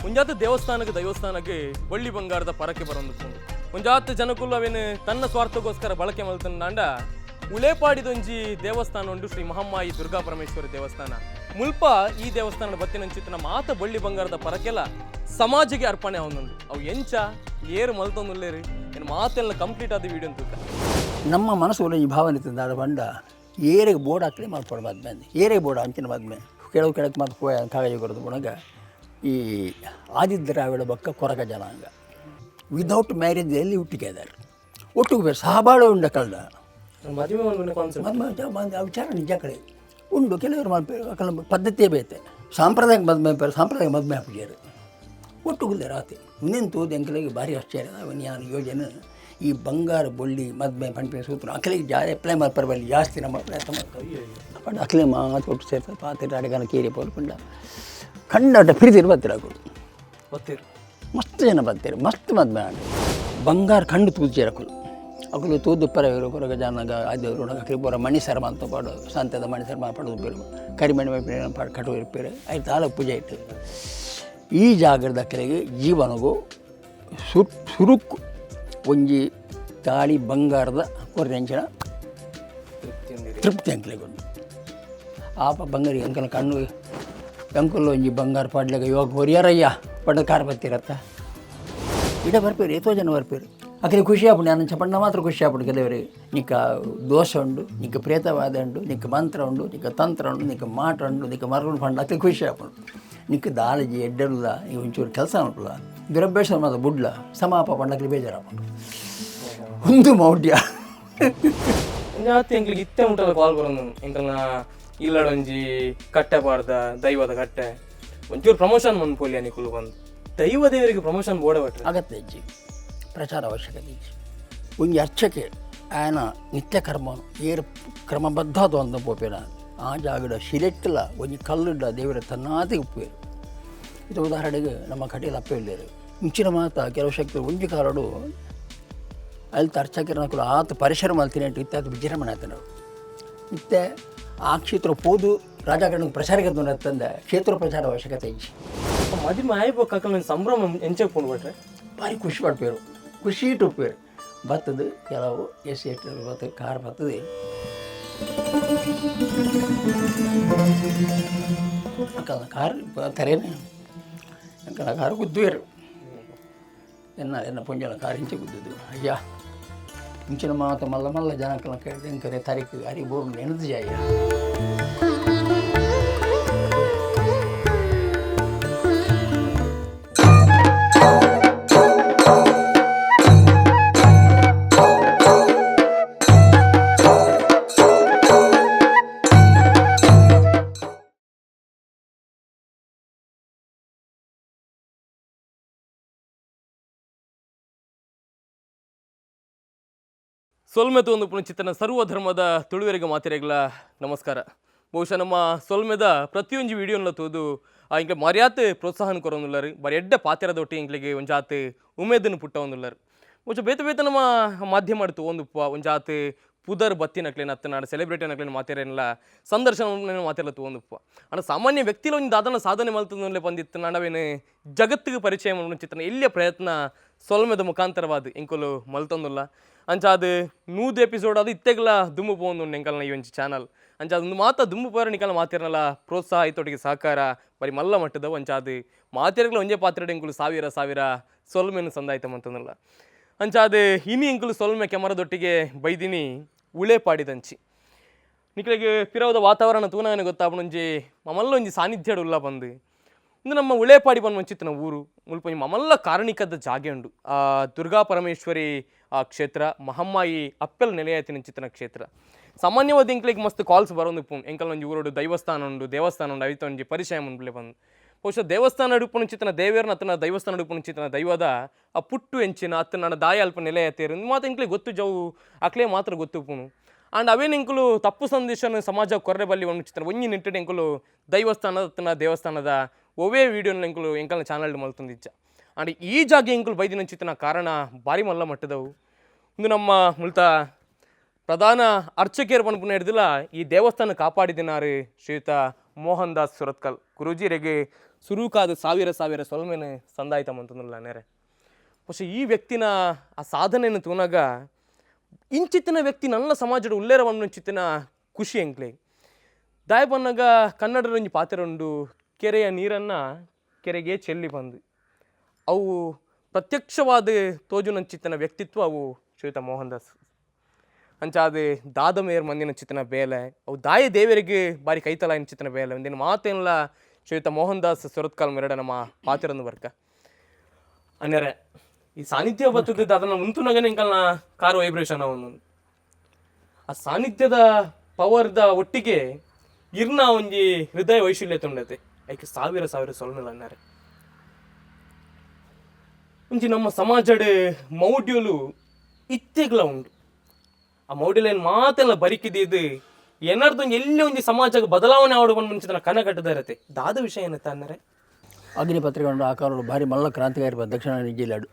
ಒಂಜಾತ ದೇವಸ್ಥಾನಕ್ಕೆ ಬಳ್ಳಿ ಬಂಗಾರದ ಪರಕೆ ಬರೋದು ಒಂಜಾತ ಜನಕ್ಕೂ ಅವೇನು ತನ್ನ ಸ್ವಾರ್ಥಕ್ಕೋಸ್ಕರ ಬಳಕೆ ಮಲ್ತಂಡ ಉಳೇಪಾಡಿದೊಂಜಿ ದೇವಸ್ಥಾನ ಉಂಟು ಶ್ರೀ ಮಹಮ್ಮಾಯಿ ದುರ್ಗಾ ಪರಮೇಶ್ವರಿ ದೇವಸ್ಥಾನ ಮುಲ್ಪ ಈ ದೇವಸ್ಥಾನದ ಬತ್ತಿನಂಚಿತ್ತಿನ ಮಾತ ಬಳ್ಳಿ ಬಂಗಾರದ ಪರಕೆಲ್ಲ ಸಮಾಜಕ್ಕೆ ಅರ್ಪಣೆ ಅವನುಂಡು ಅವು ಎಂಚ ಏರು ಮಲ್ತೊಂದುಲ್ಲೇರಿ ಏನು ಮಾತೆಲ್ಲ ಕಂಪ್ಲೀಟ್ ಆದ ವಿಡಿಯೋ ಅಂತ ನಮ್ಮ ಮನಸ್ಸು ಈ ಭಾವನೆ ತಂದಾಡ ಬಂಡ ಏರಿಗೆ ಬೋರ್ಡ್ ಹಾಕಲಿ ಮಾಡ್ಕೊಂಡು ಮದ್ಮೆ ಏರಿಗೆ ಬೋರ್ಡ್ ಅಂಚಿನ ಮದ್ಮೆ ಕೆಳಕ್ಕೆ ಮತ್ತೆ ಹೋಯ ಕಾಗಜ ಕೊರದು ಗುಣಗ ಈ ಆದಿದ್ರಾವಿಡ ಬಕ್ಕ ಕೊರಗ ಜನಾಂಗ ವಿದೌಟ್ ಮ್ಯಾರೇಜ್ ಎಲ್ಲಿ ಹುಟ್ಟಿಗೆ ಇದ್ದಾರೆ ಒಟ್ಟಿಗೆ ಬೇರೆ ಸಹಬಾಳು ಉಂಡ ಕಳ್ದ ವಿಚಾರ ನಿಜ ಕಡೆ ಉಂಡು ಕೆಲವರು ಮಲ್ಪೇರು ಪದ್ಧತಿಯೇ ಬೇತೆ ಸಾಂಪ್ರದಾಯಿಕ ಮದ್ಮೇಪಾರು ಸಾಂಪ್ರದಾಯಿಕ ಮದ್ಮೆ ಹಾಕಿದ್ದಾರೆ ಒಟ್ಟುಗುಲ್ದೆ ರಾತ್ರಿ ಇನ್ನೆಂತೂ ಎಂಕಲಿಗೆ ಭಾರಿ ಆಶ್ಚರ್ಯ ಅವನ್ಯಾನ ಯೋಜನೆ ಈ ಬಂಗಾರ ಬೊಳ್ಳಿ ಮದ್ಮೆ ಪಂಪೆ ಸೂತ್ರ ಅಕ್ಕಲಿಗೆ ಅಪ್ಲೈ ಮಾಡ್ಪರ್ಬಲ್ಲಿ ಜಾಸ್ತಿ ನಮ್ಮ ಪ್ರಯತ್ನ ಮಾಡ್ತಾರೆ ಬಟ್ ಅಕ್ಕಲೆ ಮಾತು ಒಟ್ಟು ಸೇರ್ತಾರೆ ಪಾತ್ರೆ ಅಡಗನ ಕೇರಿ ಪೋಲ್ಕೊಂಡ ಕಂಡಾಟ ಪ್ರೀತಿರು ಬರ್ತಿರಾಗೋದು ಗೊತ್ತಿರು ಮಸ್ತ್ ಜನ ಬರ್ತಾರೆ ಮಸ್ತ್ ಮದ್ಮೆ ಆಡ ಬಂಗಾರ ಕಂಡು ತೂಜೇರಕಲು ಅಕಲು ತೂದು ಪರ ಇವರು ಕೊರಗ ಜನಾಗ ಆದೇವರು ಅಕ್ಕಲಿ ಪೂರ ಮಣಿಸರ್ಮ ಅಂತ ಪಾಡು ಸಂತದ ಮಣಿಸರ್ಮ ಪಡೆದು ಬೇರು ಕರಿಮಣಿ ಕಟ್ಟು ಇರ್ಪೇರು ಐದು ತಾಲ ಪೂಜೆ ಇಟ್ಟು ಈ ಜಾಗದ ಅಕ್ಕಲಿಗೆ ಜೀವನಗೂ ಸುರುಕು ಒಂಜಿ ತಾಳಿ ಬಂಗಾರದ ಕೊರೆಂಚಿನ ತೃಪ್ತಿ ಅಂಕಲೆಗೊಂಡು ಆಪ ಬಂಗಾರಿ ಅಂಕಲ ಕಣ್ಣು ಅಂಕಲ್ ಒಂಜಿ ಬಂಗಾರ ಪಾಡ್ಲಿಗೆ ಯೋಗ ಹೊರಿಯಾರಯ್ಯ ಪಡ್ಡ ಕಾರ್ ಬರ್ತಿರತ್ತ ಇಡ ಬರ್ಪೇರು ಎಷ್ಟೋ ಜನ ಬರ್ಪೇರು ಅಕ್ಕಲಿ ಖುಷಿ ಆಪುಂಡು ನಾನು ಚಪಣ್ಣ ಮಾತ್ರ ಖುಷಿ ಆಪುಂಡು ಕೆಲವರಿಗೆ ನಿಕ್ಕ ದೋಷ ಉಂಡು ನಿಕ್ಕ ಪ್ರೇತವಾದ ಉಂಡು ನಿಕ್ಕ ಮಂತ್ರ ಉಂಡು ನಿಕ್ಕ ತಂತ್ರ ಉಂಡು ನಿಕ್ಕ ಮಾಟ ಉಂಡು ನಿಕ್ಕ ಮರಗಳು ಪಂಡು ಅಕ್ಕಲಿ ಖುಷಿ ಆಪುಂಡು ನಿಕ್ಕ ದಾಲಜಿ ಎಡ್ಡಲ್ಲ ನೀವು ಒಂಚೂರು ಕೆಲಸ ಮಾಡ್ಲ ದುರಭ್ಯಾಸ ಮಾತ್ರ ಬುಡ್ಲ ಸಮಾಪ ಪಂಡಕ್ಲಿ ಬೇಜಾರಾಪುಂಡು ಒಂದು ಮೌಢ್ಯ ಎಂಕ್ಲಿಗೆ ಇತ್ತೆ ಉಂಟಲ್ಲ ಕಾಲ್ ಬರೋದು ಎಂಕಲ್ನ ಇಲ್ಲಡೊಂಜಿ ಕಟ್ಟೆ ಪಾಡ್ದ ದೈವದ ಕಟ್ಟೆ ಒಂಚೂರು ಪ್ರಮೋಷನ್ ಬಂದು ಪೋಲಿ ಅನಿಕುಲು ಬಂದು ದೈವ ದೇವರಿಗೆ ಪ್ರಮೋಷನ್ ಬೋರ್ಡ್ ಬಿಟ್ರೆ ಅಗತ್ಯ ಇಜ್ಜಿ ಪ್ರಚಾರ ಅವಶ್ಯಕತೆ ಇಜ್ಜಿ ಒಂಜಿ ಅರ್ಚಕೆ ಆಯನ ನಿತ್ಯ ಕರ್ಮ ಏರು ಕ್ರಮಬದ್ಧದ ಒಂದು ಪೋಪೇನ ಆ ಜಾಗದ ಶಿಲೆಟ್ಟಲ ಒಂಜಿ ಕಲ್ಲುಡ್ಡ ದೇವರ ತನ್ನಾದಿ ಉಪ್ಪೇರು ಇದು ಉದಾಹರಣೆಗೆ ನಮ್ಮ ಕಟೀಲು ಅಪ್ಪ ಇಲ್ಲೇರು ಮುಂಚಿನ ಮಾತ ಕೆಲವು ಶಕ್ತಿ ಒಂಜಿ ಕಾರಡು ಅಲ್ಲಿ ಅರ್ಚಕರನಕಲು ಆತ ಪರಿಶ್ರಮ ಅಲ್ತೀನಿ ಅಂತ ಇತ್ತಾದ ವಿಜೃಂಭಣೆ ಆಯ್ತಾನೆ ಇತ್ತೆ ಆ ಕ್ಷೇತ್ರ ಪೋದು ರಾಜಕಾರಣಕ್ಕೆ ಪ್ರಚಾರಕ್ಕೆ ತಂದ ಕ್ಷೇತ್ರ ಪ್ರಚಾರ ಅವಶ್ಯಕತೆ ಇಜ್ಜಿ ಮದುವೆ ಆಯ್ಬೇಕಾಕಲ್ ಸಂಭ್ರಮ ಎಂಚೆ ಬಿಟ್ರೆ ಭಾರಿ ಖುಷಿ ಪಡ್ಪೇರು ಖುಷಿ ಇಟ್ಟು ಉಪ್ಪೇರು ಬರ್ತದೆ ಕೆಲವು ಎಸ್ ಇಟ್ಟು ಬರ್ತದೆ ಕಾರ್ ಬರ್ತದೆ ಅಕ್ಕಲ ಕಾರ್ ತರೇನೆ ಅಕ್ಕಲ ಕಾರು ಗುದ್ದುವೇರು ಎನ್ನ ಪುಂಜನ ಕಾರ್ ಇಂಚೆ ಗುದ್ದಿದ್ದು ಅಯ್ಯ ಇಂಚಿನ ಮಾತು ಮಲ್ಲ ಮಲ್ಲ ಜನಕ್ಕಲ್ಲ ಕೇಳಿದೆ ಎಂಕರೆ ತಾರೀಕು ಅರಿ ಬೋರ್ಡು ನೆನೆದು ಜಾಯ ಸೊಲ್ಮೆದು ಒಂದು ಚಿತ್ರನ ಸರ್ವಧರ್ಮದ ತುಳುವರಿಗೆ ಮಾತಿರೆಗಳ ನಮಸ್ಕಾರ ಬಹುಶಃ ನಮ್ಮ ಸೊಲ್ಮೆದ ಪ್ರತಿಯೊಂದು ವಿಡಿಯೋನ ತೋದು ಇಂಕ್ಲೆ ಮರ್ಯಾತೆ ಪ್ರೋತ್ಸಾಹನ ಕೊರೊಂದುಲ್ಲರು ಬರೀ ಎಡ್ಡೆ ಪಾತಿರದೊಟ್ಟಿ ಇಂಕ್ಲಿಗೆ ಒಂಜಾತ್ ಉಮೇದನ್ನು ಪುಟ್ಟ ಒಂದುಲ್ಲರು ಬಹುಶಃ ಬೇತೆ ನಮ್ಮ ಮಾಧ್ಯಮ ತಗೊಂಡುಪ್ಪ ಒಂಜಾತ್ ಪುದರ್ ಬತ್ತಿನಕ್ಲೇನು ಅತ್ತನಾಡ ಸೆಲೆಬ್ರಿಟಿ ಅನ್ನಕ್ಲೇನು ಮಾತಿರೇನಿಲ್ಲ ಸಂದರ್ಶನ ಮಾತಿರಲ್ಲ ತಗೊಂಡುಪ್ಪ ಅಣ್ಣ ಸಾಮಾನ್ಯ ವ್ಯಕ್ತಿಲ ಒಂದು ದಾದನ ಸಾಧನೆ ಮಲ್ತಂದಲೇ ಬಂದಿತ್ತು ನಾವೇನು ಜಗತ್ತಿಗೆ ಪರಿಚಯ ಚಿತ್ರನ ಇಲ್ಲಿಯ ಪ್ರಯತ್ನ ಸೊಲ್ಮೆದ ಮುಖಾಂತರವಾದ ಇಂಕೊಲು ಮಲ್ತೊಂದುಲ್ಲ ಅಂಚಾದ 100 ಎಪಿಸೋಡ್ ಅದು ಇತ್ತೆಗಲ ದುಮ್ಮು ಪೋಂದು ಎಂಕಲ್ನ ಈ ಒಂಜಿ ಚಾನಲ್ ಅಂಚಾದ ಒಂದು ಮಾತ ದುಮ್ಮು ಪೋರ ನಿಕಲ ಮಾತಿರನಲ್ಲ ಪ್ರೋತ್ಸಾಹ ಐತೊಟ್ಟಿಗೆ ಸಹಕಾರ ಬರೀ ಮಲ್ಲ ಮಟ್ಟದ ಒಂಚಾದ ಮಾತಿರಗಲ ಒಂಜೆ ಪಾತ್ರೆ ಇಂಕುಲು ಸಾವಿರ ಸೊಲ್ಮೆನು ಸಂದಾಯ್ತ ಮಂತನಲ್ಲ ಅಂಚಾದ ಇನಿ ಇಂಕುಲು ಸೊಲ್ಮೆ ಕೆಮರದೊಟ್ಟಿಗೆ ಬೈದಿನಿ ಉಳೆ ಪಾಡಿದಂಚಿ ನಿಕಲಿಗೆ ಪಿರವದ ವಾತಾವರಣ ತೂನಾಗನೆ ಗೊತ್ತಾಪಣೊಂಜಿ ಮಮಲ್ಲ ಒಂಜಿ ಸಾನ್ನಿಧ್ಯ ಉಲ್ಲ ಬಂದು ಇಂದು ನಮ್ಮ ಉಳೇಪಾಡಿ ಬಂದು ಮಂಚಿತ್ತಿನ ಊರು ಮುಲ್ಪ ಮಮಲ್ಲ ಕಾರಣಿಕದ ಜಾಗೆ ಉಂಡು ಆ ದುರ್ಗಾ ಪರಮೇಶ್ವರಿ ಆ ಕ್ಷೇತ್ರ ಮಹಮ್ಮಾಯಿ ಅಪ್ಪೆಲ್ ನೆಲೆಯಾಯ್ತಿನ ಚಿತ್ತಿನ ಕ್ಷೇತ್ರ ಸಾಮಾನ್ಯವಾದ ಇಂಕ್ಲಿಗೆ ಮಸ್ತ್ ಕಾಲ್ಸ್ ಬರೋದು ಎಂಕಲ್ ಒಂಜಿ ಊರೋಡು ದೇವಸ್ಥಾನ ಉಂಡು ಅವಿತ ಒಂಜಿ ಪರಿಚಯ ಮುಂದೆ ಬಂದು ಬಹುಶಃ ದೇವಸ್ಥಾನ ಅಡುಪುನ ಚಿತ್ತನ ದೇವೇರ್ನ ಅತ್ತನ ದೇವಸ್ಥಾನ ಅಡುಪುನ ಚಿತ್ತನ ದೈವದ ಆ ಪುಟ್ಟು ಎಂಚಿನ ಅತ್ತನ ದಾಯ ಅಲ್ಪ ನೆಲೆಯಾಯ್ತೇರು ಮಾತು ಇಂಕ್ಲಿಗೆ ಗೊತ್ತು ಜವು ಅಕ್ಲೇ ಮಾತ್ರ ಗೊತ್ತುಪುನು ಆ್ಯಂಡ್ ಅವೇನು ಇಂಕುಲು ತಪ್ಪು ಸಂದೇಶನ ಸಮಾಜ ಕೊರ್ರೆ ಬಲ್ಲಿ ಒಂದು ಚಿತ್ರ ಒಂಜಿ ನಿಟ್ಟಿನ ಇಂಕುಲು ದೈವಸ್ಥಾನದ ಅತ್ತನ ದೇವಸ್ಥಾನದ ಒವೇ ವೀಡಿಯೋನ ಇಂಕುಲು ಎಂಕಲ್ನ ಚಾನಲ್ ಮಲ್ತೊಂದಿಜ್ಜ ಆ್ಯಂಡ್ ಈ ಜಾಗ ಇಂಕುಲು ಬೈದಿನ ಚಿತ್ತನ ಕಾರಣ ಭಾರಿ ಮಲ್ಲ ಮಟ್ಟದವು ಇಂದು ನಮ್ಮ ಮುಲ್ತ ಪ್ರಧಾನ ಅರ್ಚಕಿಯರು ಪನ್ಪುನ ಹಿಡಿದಿಲ್ಲ ಈ ದೇವಸ್ಥಾನ ಕಾಪಾಡಿದಿನಾರು ಶ್ರೀಯುತ ಮೋಹನ್ ದಾಸ್ ಸುರತ್ಕಲ್ ಗುರೂಜಿರಿಗೆ ಸುರುಕಾದ ಸಾವಿರ ಸೊಲ್ಮೆನ ಸಂದಾಯ್ತಮ್ಮಂತಂದಿಲ್ಲ ನೇರೆ പക്ഷേ ಈ ವ್ಯಕ್ತಿನ ಆ ಸಾಧನೆಯನ್ನು ತೂನಾಗ ಇಂಚಿತ್ತಿನ ವ್ಯಕ್ತಿ ನನ್ನ ಸಮಾಜದ ಉಲ್ಲೇರವನ್ನು ಚಿತ್ತಿನ ಖುಷಿ ಎಂಕ್ಲೆ ದಾಯ ಬಂದಾಗ ಕನ್ನಡದ ಒಂಜಿ ಪಾತ್ರೆ ಉಂಡು ಕೆರೆಯ ನೀರನ್ನು ಕೆರೆಗೆ ಚೆಲ್ಲಿ ಬಂದು ಅವು ಪ್ರತ್ಯಕ್ಷವಾದ ತೋಜುನಂಚಿತ್ತಿನ ವ್ಯಕ್ತಿತ್ವ ಅವು ಶ್ರೀಯುತ ಮೋಹನ್ ದಾಸ್ ಅಂಚಾದ ದಾದ ಮೇಯರ್ ಮಂದಿನ ಚಿತ್ತನ ಬೇಲೆ ಅವು ದಾಯ ದೇವರಿಗೆ ಬಾರಿ ಕೈತಲ ಚಿತ್ತನ ಬೇಲೆ ಒಂದಿನ ಮಾತೇನಲ್ಲ ಶ್ರೀಯುತ ಮೋಹನ್ ದಾಸ್ ಸುರತ್ಕಾಲ್ ಮೆರಡ ನಮ್ಮ ಪಾತಿರೊಂದು ವರ್ಗ ಅನ್ನರೆ ಈ ಸಾನ್ನಿಧ್ಯ ಬರ್ತದ್ದು ಅದನ್ನು ಮುಂತುನಾಗನೇ ಇಂಕಲ್ನ ಕಾರ್ ವೈಬ್ರೇಷನ್ ಅವನು ಆ ಸಾನ್ನಿಧ್ಯದ ಪವರ್ದ ಒಟ್ಟಿಗೆ ಇರ್ನ ಒಂಜಿ ಹೃದಯ ವೈಶಲ್ಯತೆ ಉಂಡತೆ ಐಕೆ ಸಾವಿರ ಸೊಲ್ಮೆಲ್ಲ ಅನ್ನರೆ ಒಂಜಿ ನಮ್ಮ ಸಮಾಜಡ್ ಮೌಢ್ಯಲು ಇತ್ತೆಗ್ಲ ಉಂಡು ಆ ಮೌಢ್ಯಲೇನು ಮಾತೆಲ್ಲ ಬರಿಕಿದ್ದು ಏನಾರ್ದೊಂದು ಎಲ್ಲಿ ಒಂಜಿ ಸಮಾಜಕ್ಕೆ ಬದಲಾವಣೆ ಆವಡು ಬಂದು ಮುಂಚಿತನ ಕನಕಟ್ಟದ ಇರತ್ತೆ ದಾದ ವಿಷಯ ಏನತ್ತ ಅಂದರೆ ಅಗ್ನಿಪತ್ರಿಕೆ ಉಂಡು ಆ ಕಾಲಡು ಭಾರಿ ಮಲ್ಲ ಕ್ರಾಂತಿಕಾರಿ ಬಂದು ದಕ್ಷಿಣ ಜಿಲ್ಲೆಡು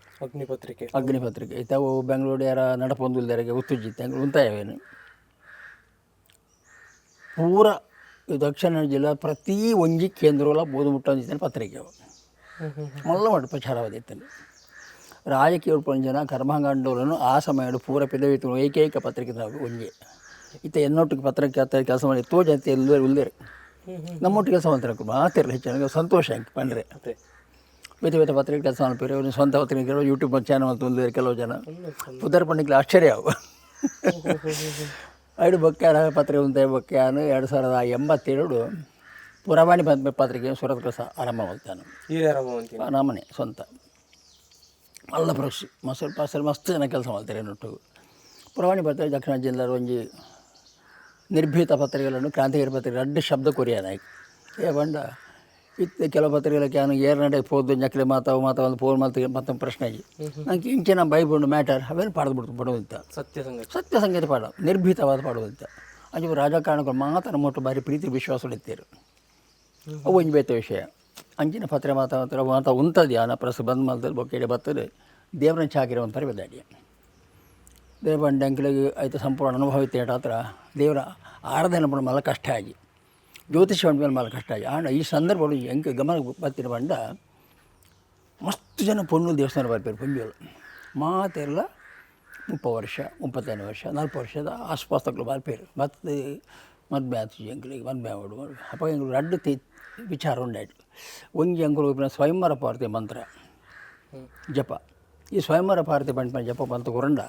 ಅಗ್ನಿಪತ್ರಿಕೆ ಇತ್ತಾವು ಬೆಂಗಳೂರು ಯಾರ ನಡಪೊಂದುಲ್ದರಿಗೆ ಉತ್ತುಜಿತ್ತೆ ಹಂಗೆ ಉಂತಾಯವೇನು ಪೂರ ದಕ್ಷಿಣ ಜಿಲ್ಲಾ ಪ್ರತಿ ಒಂಜಿ ಕೇಂದ್ರಗಳ ಬೋದು ಮುಟ್ಟೊಂದಿದ್ದಾನೆ ಪತ್ರಿಕೆ ಅವು ಮಲ್ಲ ಮಾಡಿ ಪ್ರಚಾರವಾದಿತ್ತಲ್ಲಿ ರಾಜಕೀಯ ಪಂಜನ ಕರ್ಮಾಂಗಾಂಡೋಲನ್ನು ಆ ಸಮಯಡು ಪೂರ ಪೆದವಿತು ಏಕೈಕ ಪತ್ರಿಕೆ ನಾವು ಒಂಜೆ ಇತ್ತ ಎನ್ನೊಟ್ಟಿಗೆ ಪತ್ರಿಕೆ ಕೆಲಸ ಮಾಡಿ ತೋ ಜಾತಿ ಉಲ್ಲೇರು ನಮ್ಮೊಟ್ಟಿಗೆ ಕೆಲಸ ಮಾಡ್ತಾರೆ ಮಾತಿರಲಿ ಹೆಚ್ಚಾಗಿ ಸಂತೋಷ ಆಯ್ತು ಪಂಡ್ರೆ ಬೇತೆ ಪತ್ರಿಕೆ ಕೆಲಸ ಮಾಡ್ತಾರೆ ಅವ್ರಿಗೆ ಸ್ವಂತ ಪತ್ರಿಕೆ ಯೂಟ್ಯೂಬ್ ಚಾನಲ್ ತುಂದಿದ್ದಾರೆ ಕೆಲವು ಜನ ಉತ್ತರ ಪಂಡಿಗೆ ಆಶ್ಚರ್ಯ ಅವು ಐದು ಬಕ್ಕ್ಯಾರ ಪತ್ರಿಕೆ ಉಂಟೆ ಬಕ್ಕ್ಯಾನು 2087 ಪುರವಾಣಿ ಪತ್ರಿಕೆ ಸುರತ್ ಕಸ ಆರಂಭ ಮಾಡ್ತಾನೆ ನಮ್ಮನೆ ಸ್ವಂತ ಅಲ್ಲ ಫ್ರೆಶ್ ಮೊಸರು ಮಸ್ತ್ ಜನ ಕೆಲಸ ಮಾಡ್ತಾರೆ ನೊಟ್ಟು ಪುರವಾಣಿ ಪತ್ರಿಕೆ ದಕ್ಷಿಣ ಜಿಲ್ಲೆ ಒಂಜಿ ನಿರ್ಭೀತ ಪತ್ರಿಕೆಗಳನ್ನು ಕ್ರಾಂತಿಕಾರಿ ಪತ್ರಿಕೆ ಅಡ್ಡ ಶಬ್ದ ಕೊರಿಯಾನಾಯ್ತು ಬಂಡ ಇತ್ತು ಕೆಲವು ಪತ್ರಿಕೆಗಳಿಗೆ ನಾನು ಏರ್ನಡೆ ಹೋದ್ದು ನಕಲಿ ಮಾತಾವು ಒಂದು ಫೋನ್ ಮತ್ತೊಂದು ಪ್ರಶ್ನೆ ಆಗಿ ನಂಗೆ ಇಂಚಿನ ಬೈಬಂಡು ಮ್ಯಾಟರ್ ಅವೇನು ಪಾಡ್ದು ಪಡುವಂಥ ಸತ್ಯ ಸಂಗೀತ ಪಾಡ ನಿರ್ಭೀತವಾದ ಪಾಡುವಂಥ ಅದು ರಾಜಕಾರಣಗಳು ಮಾತ್ರ ಮೊಟ್ಟು ಬಾರಿ ಪ್ರೀತಿ ವಿಶ್ವಾಸ ಉಳಿತೀರು ಅವು ಒಂಜಿ ಬೇತ ವಿಷಯ ಅಂಚಿನ ಪತ್ರೆ ಮಾತ ಉಂಟದು ಯಾನ ಪ್ರಸ್ ಬಂದ್ ಮಲ್ದಲ್ಲಿ ಬೊಕ್ಕೆಡೆ ಬರ್ತದೆ ದೇವ್ರನ್ನ ಚಾಕಿರೋ ಅಂತಾರೆ ಬೆದ್ದಾಡಿ ದೇವ್ರ ಅಂಕಿಲಿಗೆ ಆಯ್ತು ಸಂಪೂರ್ಣ ಅನುಭವ ಇತ್ತು ಹತ್ರ ದೇವರ ಆರಾಧನೆ ಪಡ ಮಲ್ಲ ಕಷ್ಟ ಆಗಿ ಜ್ಯೋತಿಷ್ಯ ಮೇಲೆ ಮಲ್ಲ ಕಷ್ಟ ಆಗಿ ಆಂಡ ಈ ಸಂದರ್ಭಗಳು ಹೆಂಗೆ ಗಮನ ಬರ್ತಿರ ಬಂಡ ಮಸ್ತ್ ಜನ ಪೊಣ್ಣು ದೇವಸ್ಥಾನ ಬರ್ತಾರೆ ಪುಂಜೋಳು ಮಾತೆಲ್ಲ 30 ವರ್ಷ 35 ವರ್ಷ 40 ವರ್ಷದ ಆಸ್ಪಾಸ್ತಗಳು ಬರ್ಪೇರು ಮತ್ತು ಮದ್ಮೆ ಆತು ಎಂಕ್ಲಿಗೆ ಮದ್ಮೆ ಆಡು ಅಪ್ಪ ಎಂಗ್ಳು ರಡ್ಡು ವಿಚಾರ ಉಂಡಾಯ್ತು ಒಂಜಿ ಅಂಕುಲು ಸ್ವಯಂವರ ಪಾರ್ತಿ ಮಂತ್ರ ಜಪ ಈ ಸ್ವಯಂವರ ಪಾರ್ತಿ ಬಂಟ ಜಪ ಬಂತ ಕೊರಂಡ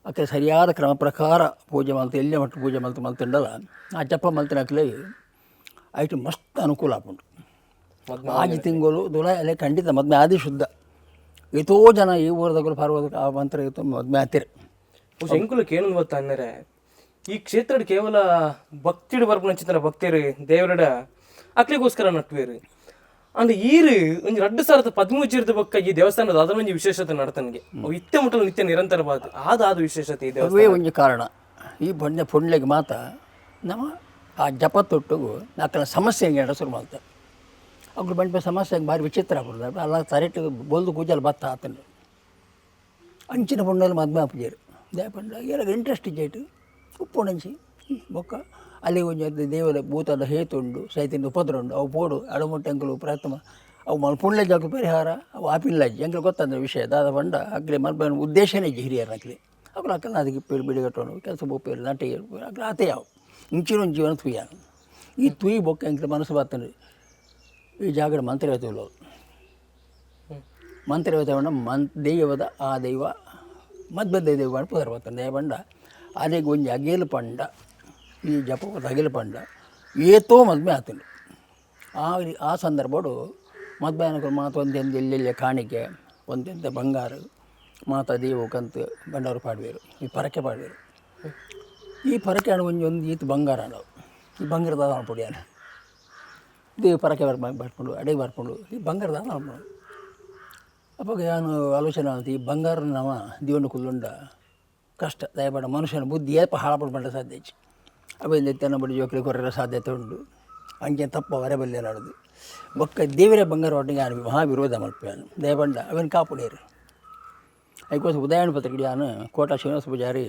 ಅಕ್ಕೆ ಸರಿಯಾದ ಕ್ರಮ ಪ್ರಕಾರ ಪೂಜೆ ಮಲ್ತು ಎಲ್ಲೇ ಮಟ್ಟು ಪೂಜೆ ಮಲ್ತುಂಡಲ್ಲ ಆ ಜಪ ಮಲ್ತಿನ ಅಕ್ಲೆ ಆಯ್ತು ಮಸ್ತ್ ಅನುಕೂಲ ಆಪುಂಡು ಆಗಿ ತಿಂಗಳು ದುಲಾಯಲೆ ಖಂಡಿತ ಮದ್ಮೆ ಆದಿ ಶುದ್ಧ ಎಷ್ಟೋ ಜನ ಈ ಊರದಗಳು ಪರ್ವದ ಆ ಮಂತ್ರ ಇತ್ತು ಮದ್ಮೆ ಆತಿರು ಶಂಕುಲು ಕೇಳು ಗೊತ್ತಾ ಅಂದರೆ ಈ ಕ್ಷೇತ್ರ ಕೇವಲ ಭಕ್ತಿಡು ಬರ್ಪುನ ಭಕ್ತಿರು ದೇವರಡ ಅಕ್ಲಿಗೋಸ್ಕರ ನಟ್ವೇರು ಅಂದ್ರೆ ಈರು ಒಂದು 2013 ಬಕ್ಕ ಈ ದೇವಸ್ಥಾನದ ಅದರ ಒಂದು ವಿಶೇಷತೆ ನಡತನಿಗೆ ಇತ್ತೆ ಮುಟ್ಟಲು ನಿತ್ಯ ನಿರಂತರವಾದ ಆದ ವಿಶೇಷತೆ ಇದೆ ಅವೇ ಒಂದು ಕಾರಣ ಈ ಬಂಡೆ ಪುಂಡ್ಲೆಗೆ ಮಾತ ನಮ್ಮ ಆ ಜಪ ತೊಟ್ಟುಗು ನಾಲ್ಕನ ಸಮಸ್ಯೆ ಹೆಂಗೆ ಶುರು ಮಾಡ್ತಾರೆ ಅವ್ರು ಬಂಡ ಸಮಸ್ಯೆ ಭಾರಿ ವಿಚಿತ್ರ ಆಗ್ಬಿಡ್ತಾರೆ ಅಲ್ಲ ತರೆಟ್ಟು ಬೋಲ್ದು ಕೂಜಲ್ಲಿ ಬತ್ತ ಆತನು ಅಂಚಿನ ಪುಂಡಲ್ಲಿ ಮದ್ಮೆ ಹಾಪಿಜಾರು ದೇಪಂಡ ಎಲ್ಲ ಇಂಟ್ರೆಸ್ಟ್ ಇಜ್ಜಾಯ್ತು ಉಪ್ಪುಣಂಚಿ ಬೊಕ್ಕ ಅಲ್ಲಿ ಒಂದು ದೇವರ ಭೂತದ ಹೇತುಂಡು ಸೈತಿನ ಉಪದ್ರ ಉಂಡು ಅವು ಪೋಡು ಅಡಮುಟ್ಟೆ ಅಂಕಲು ಪ್ರಥಮ ಅವು ಮಲ್ಪುಣ್ಲೆ ಜಾಗ ಪರಿಹಾರ ಅವು ಆಪಿಲ್ಲಜ್ಜಿ ಅಂಕಲು ಗೊತ್ತಂದ್ರೆ ವಿಷಯ ದಾದ ಬಂಡ ಅಗ್ಲಿ ಮಲ್ಪನ ಉದ್ದೇಶನೇ ಇಜ್ಜಿ ಹಿರಿಯರು ಅಕ್ಲಿ ಅಕ್ಲು ಅಕ್ಕಲ್ಲ ಅದಕ್ಕೆ ಪೇರು ಬಿಡಿಗಟ್ಟೋನು ಕೆಲಸ ಬೋಪೇರು ನಟಿ ಅಕ್ಲ ಆತೆ ಯಾವ ಇಂಚಿನ ಜೀವನ ತುಯ್ಯಾನ ಈ ತುಯಿ ಬೊಕ್ಕ ಅಂಕಲು ಮನಸ್ಸು ಬರ್ತಂದ್ರೆ ಈ ಜಾಗದ ಮಂತ್ರವತೆಗಳು ಮಂತ್ರವತೆ ದೈವದ ಆ ದೈವ ಮದ್ಬದ್ದ ದೈವ ಬಂಡ ಪುದರ್ ಬರ್ತಾನೆ ದಯ ಬಂಡ ಅದೇ ಒಂಜಿ ಅಗೇಲು ಪಂಡ ಈ ಜಪ ಅಗೇಲು ಪಂಡ ಏತೋ ಮದ್ಮೆ ಆತನು ಆ ಸಂದರ್ಭಡು ಮದ್ಮೆ ಅನ್ಕೊಂಡು ಮಾತು ಒಂದೆಂದು ಎಲ್ಲೆಲ್ಲೇ ಕಾಣಿಕೆ ಒಂದೆಂತ ಬಂಗಾರ ಮಾತಾ ದೇವು ಕಂತು ಬಂಡವರು ಪಾಡ್ವೇರು ಈ ಪರಕೆ ಪಾಡ್ವೇರು ಈ ಪರಕೆ ಹಣ ಒಂದು ಈತು ಬಂಗಾರ ನಾವು ಈ ಬಂಗಾರದ ಪುಡಿಯಾನ ಇದು ಪರಕೆ ಬರ್ಕೊಂಡು ಅಡಿಗೆ ಬರ್ಕೊಂಡು ಈ ಬಂಗಾರದ ಮಾಡ್ಕೊಂಡು ಅಪ್ಪಾಗ ನಾನು ಆಲೋಚನೆ ಆಯ್ತು ಈ ಬಂಗಾರ ನಾವು ದಿವನ ಕುಲ್ಲುಂಡ ಕಷ್ಟ ದಯಬೇಡ ಮನುಷ್ಯನ ಬುದ್ಧಿ ಏಪ ಹಾಳಪಡ್ಬಂಡ ಸಾಧ್ಯ ಅವೇನು ತೆನ್ನ ಬಡಿ ಜೋಕಲಿ ಕೊರರ ಸಾಧ್ಯತೆ ಉಂಟು ಹಂಗೆ ತಪ್ಪ ವರೆಬಲ್ಲೆ ನಾಡೋದು ಬೊಕ್ಕ ದೇವರೇ ಬಂಗಾರ ಒಟ್ಟಿಗೆ ನಾನು ಮಹಾ ವಿರೋಧ ಮಲ್ಪಾನು ದಯಬಂಡ ಅವೇನು ಕಾಪುಡೇರು ಅದಕ್ಕೋಸ್ಕರ ಉದಯನ ಪತ್ರಿಕೆ ನಾನು ಕೋಟ ಶ್ರೀನಿವಾಸ ಪೂಜಾರಿ